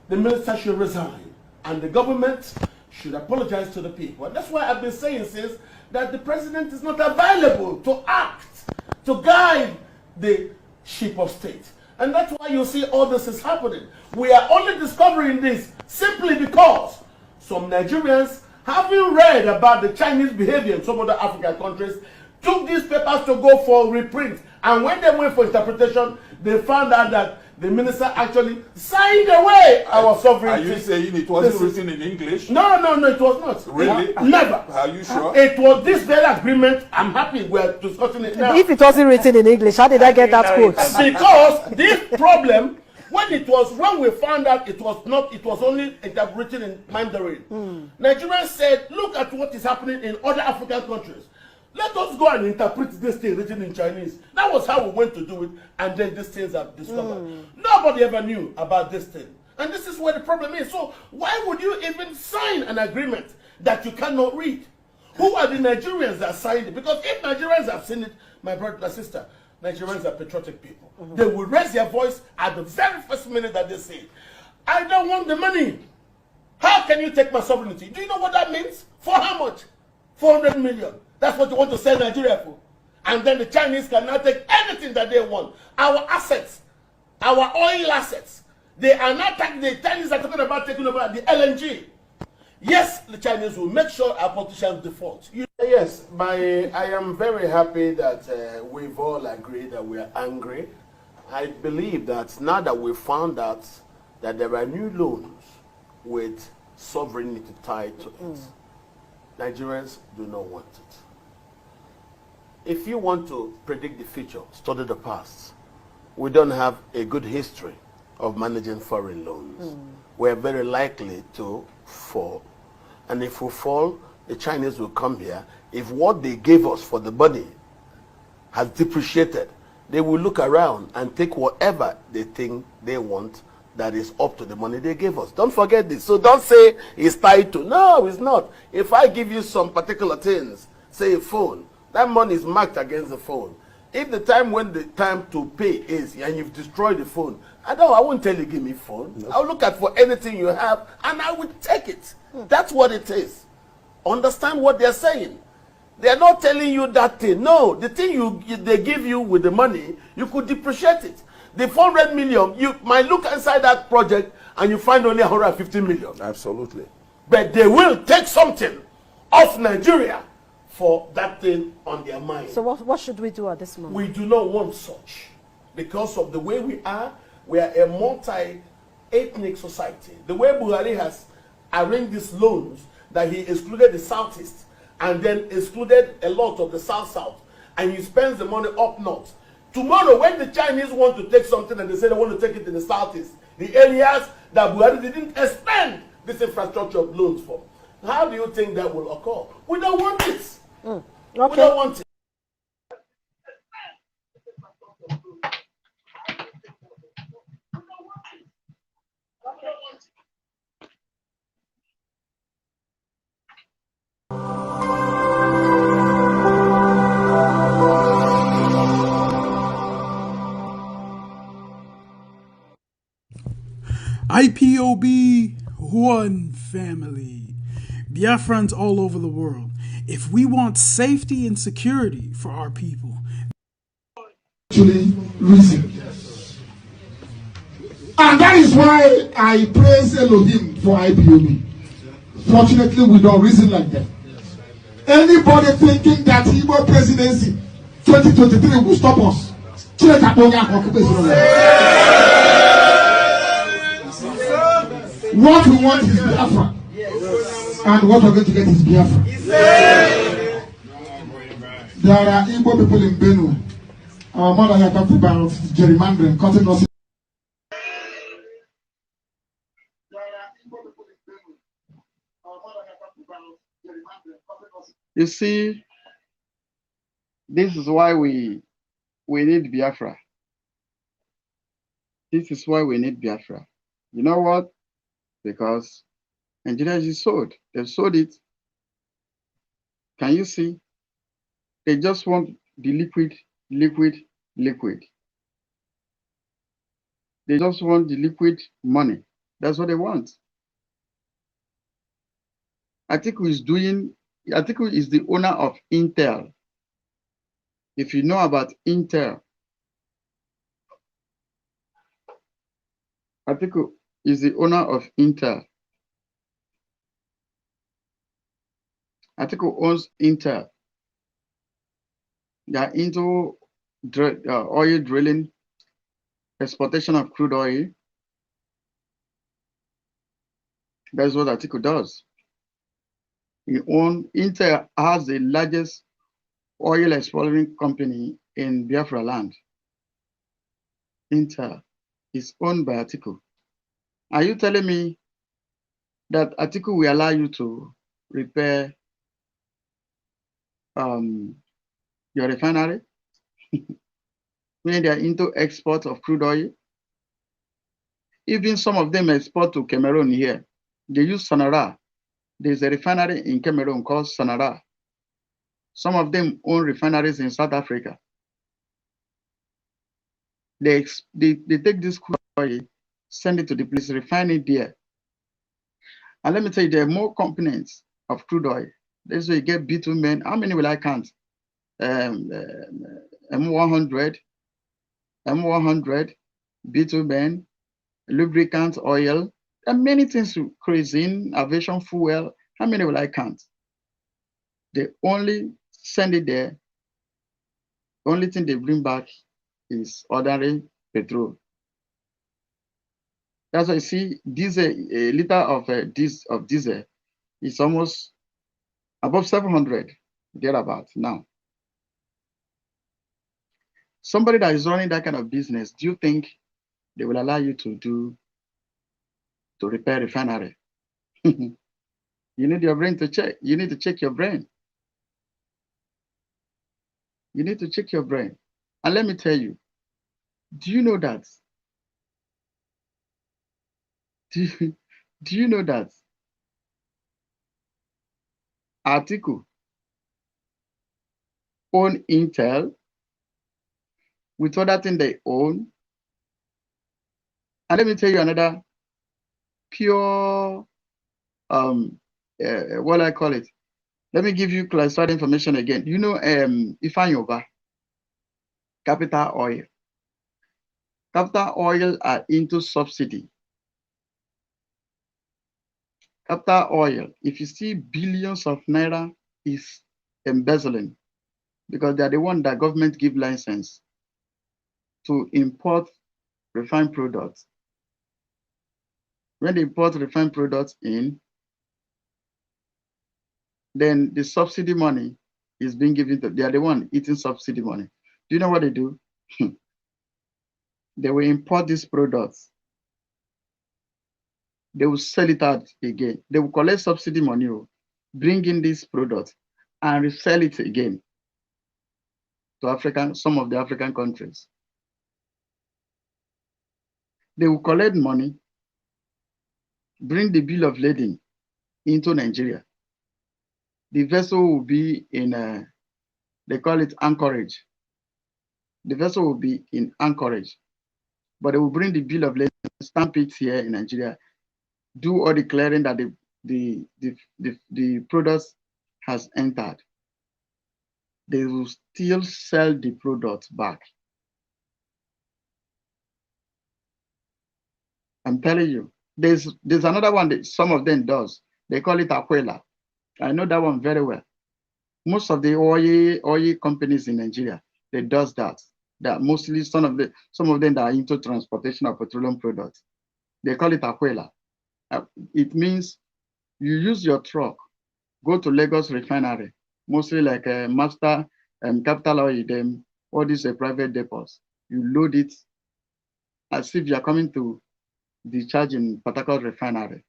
the minister should resign and the government should apologize to the people. And that's why I've been saying since that the president is not available to act, to guide the ship of state. And that's why you see all this is happening. We are only discovering this simply because some Nigerians, having read about the Chinese behavior in some other African countries, took these papers to go for reprint. And when they went for interpretation, they found out that the minister actually signed away our sovereignty.
Are you saying it wasn't written in English?
No, it was not.
Really?
Never.
Are you sure?
It was this very agreement. I'm happy we're discussing it now.
If it wasn't written in English, how did I get that quote?
Because this problem, when we found out it was only written in Mandarin. Nigerians said, look at what is happening in other African countries. Let us go and interpret this thing written in Chinese. That was how we went to do it, and then these things are discovered. Nobody ever knew about this thing. And this is where the problem is. So why would you even sign an agreement that you cannot read? Who are the Nigerians that signed it? Because if Nigerians have seen it, my brother, my sister, Nigerians are patriotic people. They will raise their voice at the very first minute that they say it. I don't want the money. How can you take my sovereignty? Do you know what that means? For how much? 400 million. That's what you want to sell Nigeria for. And then the Chinese can now take anything that they want. Our assets, our oil assets, they are not the Chinese are talking about taking over the LNG. Yes, the Chinese will make sure our politicians default. Yes, I am very happy that we've all agreed that we are angry. I believe that now that we found out that there are new loans with sovereignty tied to it, Nigerians do not want it. If you want to predict the future, study the past. We don't have a good history of managing foreign loans. We're very likely to fall. And if we fall, the Chinese will come here. If what they gave us for the money has depreciated, they will look around and take whatever they think they want that is up to the money they gave us. Don't forget this. So don't say it's tied to. No, it's not. If I give you some particular things, say a phone, that money is marked against the phone. If the time when the time to pay is and you've destroyed the phone, I won't tell you give me phone. No. I'll look at for anything you have and I will take it. That's what it is. Understand what they're saying. They're not telling you that thing. No, the thing they give you with the money, you could depreciate it. The 400 million, you might look inside that project and you find only 150 million.
Absolutely.
But they will take something off Nigeria for that thing on their mind.
So what should we do at this moment?
We do not want such. Because of the way we are a multi-ethnic society. The way Buhari has arranged these loans, that he excluded the Southeast and then excluded a lot of the South-South, and he spends the money up north. Tomorrow, when the Chinese want to take something and they say they want to take it in the Southeast, the areas that Buhari didn't expend this infrastructure of loans for, how do you think that will occur? We don't want this.
Okay.
We don't want it.
IPOB, one family. Biafrans all over the world. If we want safety and security for our people,
actually reason. And that is why I praise Elohim for IPOB. Fortunately, we don't reason like that. Anybody thinking that Igbo presidency 2023 will stop us? What we want is Biafra. And what we're going to get is Biafra. There are Igbo people in Benue. Our mother had talked about gerrymandering, cutting us.
You see, this is why we need Biafra. This is why we need Biafra. You know what? Because Nigeria is sold. They've sold it. Can you see? They just want the liquid. They just want the liquid money. That's what they want. Atiku is the owner of Intel. If you know about Intel, Atiku is the owner of Intel. Atiku owns Intel. They are into oil drilling, exportation of crude oil. That's what Atiku does. Intel has the largest oil exploring company in Biafra land. Intel is owned by Atiku. Are you telling me that Atiku will allow you to repair your refinery? When they are into export of crude oil, even some of them export to Cameroon here. They use Sonara. There's a refinery in Cameroon called Sonara. Some of them own refineries in South Africa. They take this crude oil, send it to the place, refine it there. And let me tell you, there are more components of crude oil. This way you get bitumen. How many will I count? M100, bitumen, lubricant oil, and many things, kerosene, aviation fuel. How many will I count? They only send it there. The only thing they bring back is ordinary petrol. That's why you see diesel, a liter of diesel is almost above 700, thereabout now. Somebody that is running that kind of business, do you think they will allow you to repair refinery? You need your brain to check. You need to check your brain. You need to check your brain. And let me tell you, do you know that? Do you know that Atiku own Intel with other things they own? And let me tell you another pure, what I call it. Let me give you classified information again. You know, Ifanyoba, Capital Oil. Capital Oil are into subsidy. Capital Oil, if you see billions of naira, is embezzling because they are the one that government give license to import refined products. When they import refined products in, then the subsidy money is being given to, they are the one eating subsidy money. Do you know what they do? They will import these products. They will sell it out again. They will collect subsidy money, bring in these products and resell it again to some of the African countries. They will collect money, bring the bill of lading into Nigeria. The vessel will be in, they call it anchorage. The vessel will be in anchorage, but they will bring the bill of lading, stamp it here in Nigeria, do all the clearing that the products has entered. They will still sell the product back I'm telling you. There's another one that some of them does. They call it Aquila. I know that one very well. Most of the oil companies in Nigeria, they does that. That mostly some of them that are into transportation of petroleum products. They call it Aquila. It means you use your truck, go to Lagos refinery, mostly like Master and Capital Oil, them, all these private depots. You load it as if you are coming to discharge in Port Harcourt refinery.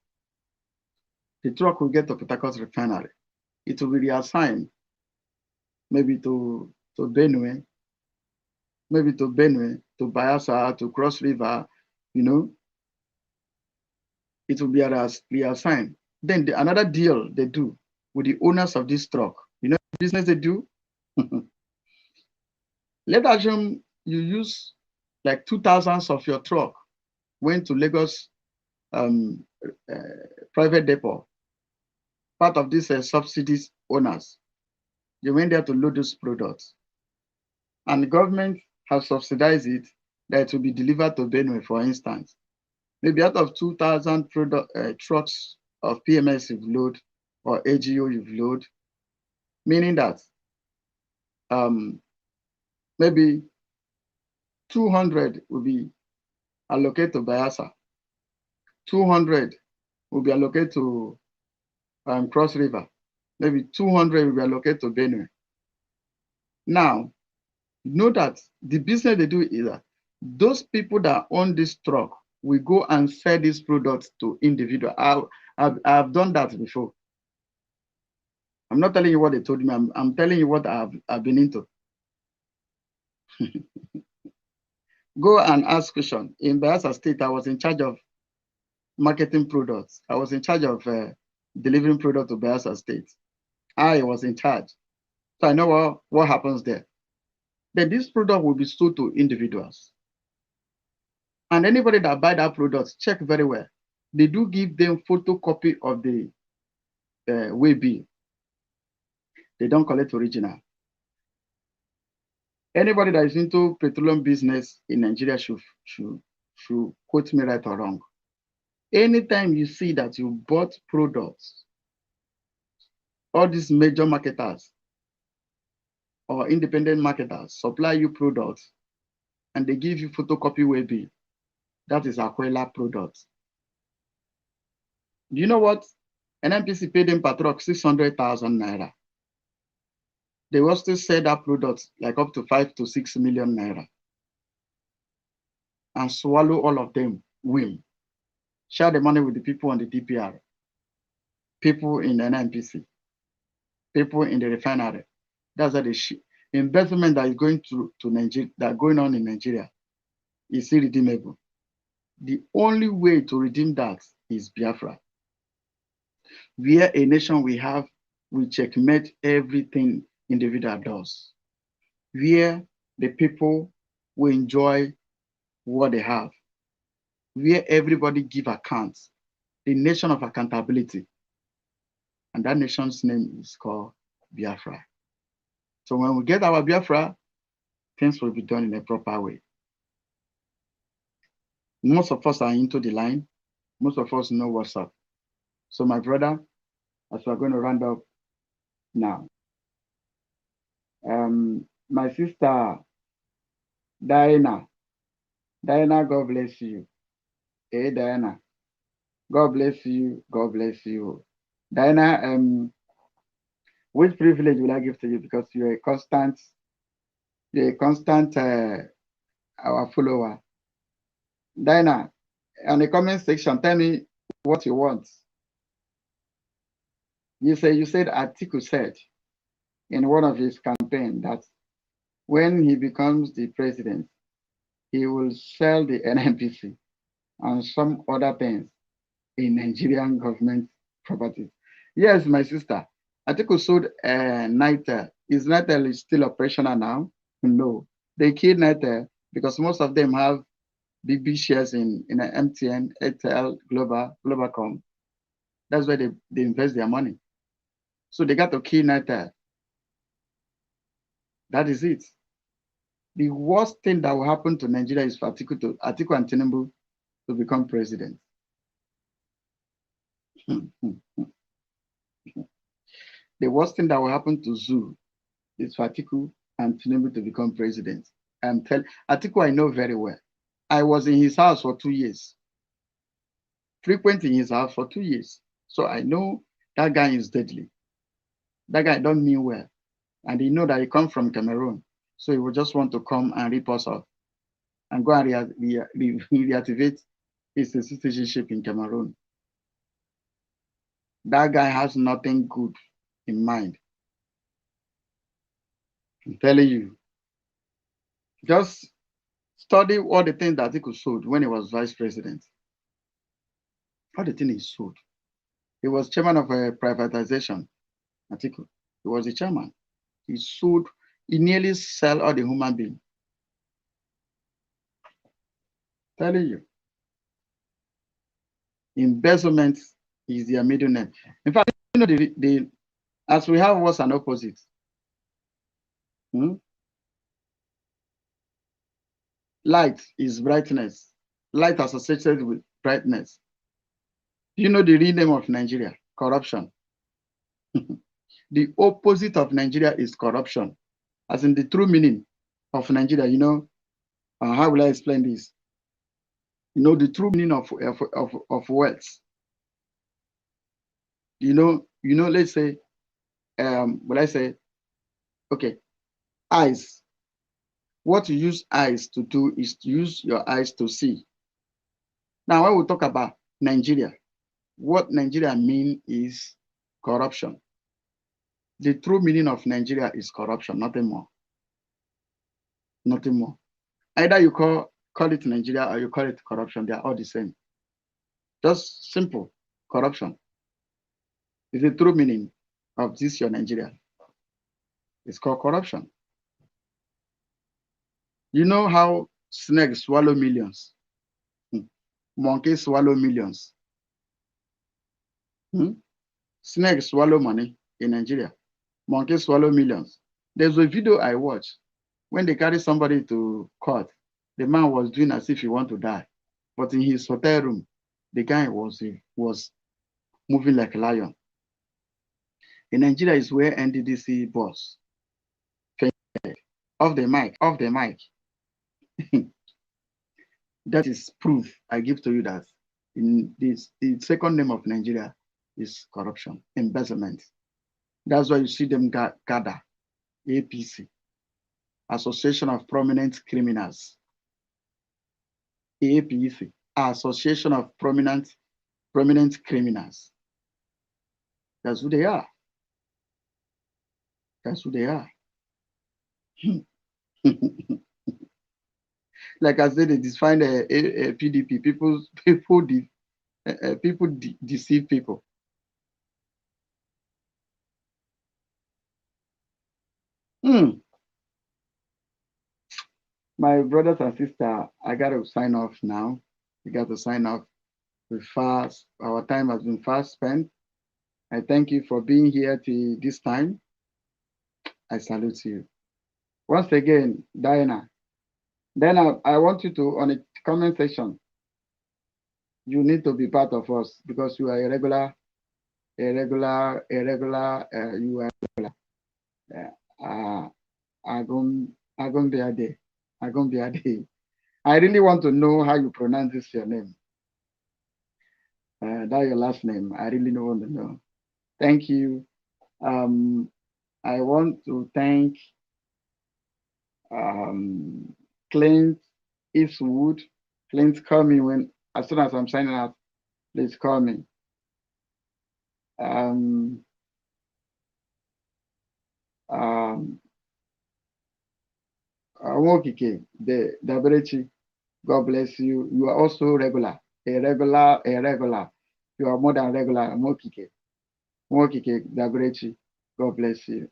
The truck will get to Port Harcourt refinery. It will be reassigned maybe to Benue, to Bayelsa, to Cross River, you know. It will be reassigned. Then another deal they do with the owners of this truck. You know the business they do? Let's assume you use like 2,000 of your truck went to Lagos private depot, part of these subsidies owners. You went there to load those products. And the government has subsidized it that it will be delivered to Benue, for instance. Maybe out of 2,000 trucks of PMS you've load or AGO you've load, meaning that maybe 200 will be allocated to Bayelsa, 200 will be allocated to Cross River, maybe 200 will be allocated to Benue. Now, know that the business they do is that those people that own this truck will go and sell these products to individuals. I've done that before. I'm not telling you what they told me. I'm telling you what I've been into. Go and ask question. In Bayelsa State, I was in charge of marketing products. I was in charge of delivering product to Bayelsa State. I was in charge. So I know what happens there. Then this product will be sold to individuals. And anybody that buy that product, check very well. They do give them photocopy of the way bill. They don't collect original. Anybody that is into petroleum business in Nigeria should quote me right or wrong. Anytime you see that you bought products, all these major marketers or independent marketers supply you products and they give you photocopy way bill, that is Aquila products. Do you know what? NNPC paid them per truck 600,000 naira. They will still sell that product like up to 5 to 6 million naira and swallow all of them, win. Share the money with the people on the DPR, people in the NNPC, people in the refinery. That's the investment that is going to Nigeria, that going on in Nigeria is irredeemable. The only way to redeem that is Biafra. We are a nation we checkmate everything individual does. Where the people will enjoy what they have. Where everybody give accounts. The nation of accountability. And that nation's name is called Biafra. So when we get our Biafra, things will be done in a proper way. Most of us are into the line. Most of us know what's up. So my brother, as we're going to round up now, my sister, Diana, God bless you. Hey, Diana, God bless you. God bless you. Diana, which privilege will I give to you? Because you're a constant our follower. Diana, on the comment section, tell me what you want. You said Atiku said in one of his campaign that when he becomes the president, he will sell the NNPC and some other things in Nigerian government properties. Yes, my sister. Atiku sold Nitel. Is Nitel still operational now? No. They killed Nitel because most of them have big shares in MTN, Airtel, Globalcom. That's where they invest their money. So they got to kill Nitel. That is it. The worst thing that will happen to Nigeria is for Atiku and Tinubu to become president. The worst thing that will happen to Zoo is for Atiku and Tinubu to become president. Atiku I know very well. I was in his house for 2 years, frequent in his house for 2 years. So I know that guy is deadly. That guy don't mean well. And he know that he comes from Cameroon. So he will just want to come and rip us off and go and reactivate his citizenship in Cameroon. That guy has nothing good in mind. I'm telling you. Just study all the things that Atiku sold when he was vice president. All the things he sold. He was chairman of a privatization. Atiku. He was the chairman. He sold, he nearly sell all the human beings. Telling you. Embezzlement is their middle name. In fact, you know, as we have what's an opposite. Light is brightness. Light associated with brightness. You know the real name of Nigeria? Corruption. The opposite of Nigeria is corruption. As in the true meaning of Nigeria, you know, how will I explain this? You know, the true meaning of wealth. You know, let's say, will I say, okay, eyes. What you use eyes to do is to use your eyes to see. Now, when we talk about Nigeria, what Nigeria means is corruption. The true meaning of Nigeria is corruption, nothing more. Nothing more. Either you call it Nigeria or you call it corruption, they are all the same. Just simple corruption. Is the true meaning of this your Nigeria. It's called corruption. You know how snakes swallow millions? Monkeys swallow millions. Snakes swallow money in Nigeria. Monkeys swallow millions. There's a video I watched when they carry somebody to court. The man was doing as if he want to die. But in his hotel room, the guy was moving like a lion. In Nigeria is where NDDC boss. Off the mic. That is proof I give to you that in this, the second name of Nigeria is corruption, embezzlement. That's why you see them gather, APC, Association of Prominent Criminals. APC, Association of Prominent Criminals. That's who they are. That's who they are. Like I said, they define a PDP. People deceive people. My brothers and sisters, I got to sign off now. We got to sign off. Our time has been fast spent. I thank you for being here till this time. I salute you. Once again, Diana. Then I want you to, on the comment section, you need to be part of us because you are a regular, you are regular. Agon Beade. I really want to know how you pronounce this your name. That your last name. I really want to know. Thank you. I want to thank Clint Eastwood. Clint, call me as soon as I'm signing out. Please call me. Wokike, the Daberechi, God bless you. You are also regular, a regular. You are more than regular, Wokike, Daberechi, God bless you.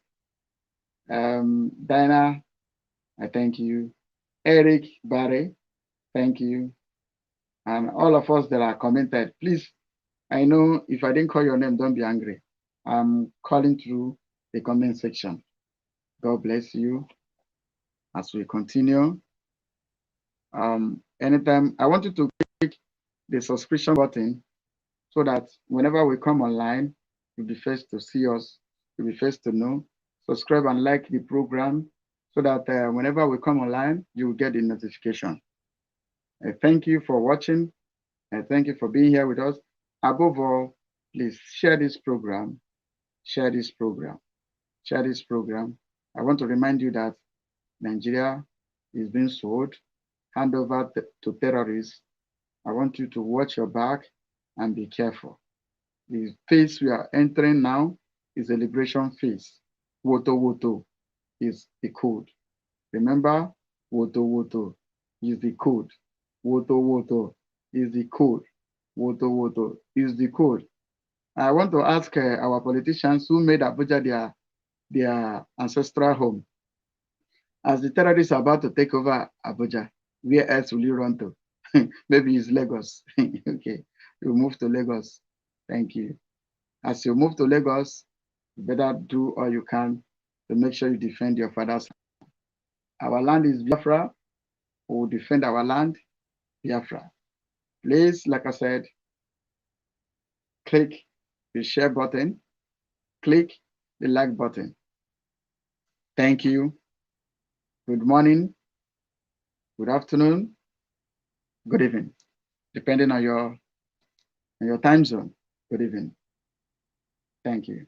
Diana, I thank you. Eric Barre, thank you. And all of us that are commented, please, I know if I didn't call your name, don't be angry. I'm calling through the comment section. God bless you. As we continue, anytime I want you to click the subscription button so that whenever we come online, you'll be first to see us, you'll be first to know. Subscribe and like the program so that whenever we come online, you will get the notification. Thank you for watching. Thank you for being here with us. Above all, please share this program. Share this program. Share this program. I want to remind you that Nigeria is being sold, hand over to terrorists. I want you to watch your back and be careful. The phase we are entering now is a liberation phase. WOTOWOTO is the code. Remember, WOTOWOTO is the code. WOTOWOTO is the code. WOTOWOTO is the code. I want to ask our politicians who made Abuja their ancestral home. As the terrorists are about to take over Abuja, where else will you run to? Maybe it's Lagos. Okay, you move to Lagos. Thank you. As you move to Lagos, you better do all you can to make sure you defend your father's land. Our land is Biafra. We will defend our land, Biafra. Please, like I said, click the share button, click the like button. Thank you. Good morning, good afternoon, good evening, depending on your time zone. Good evening. Thank you.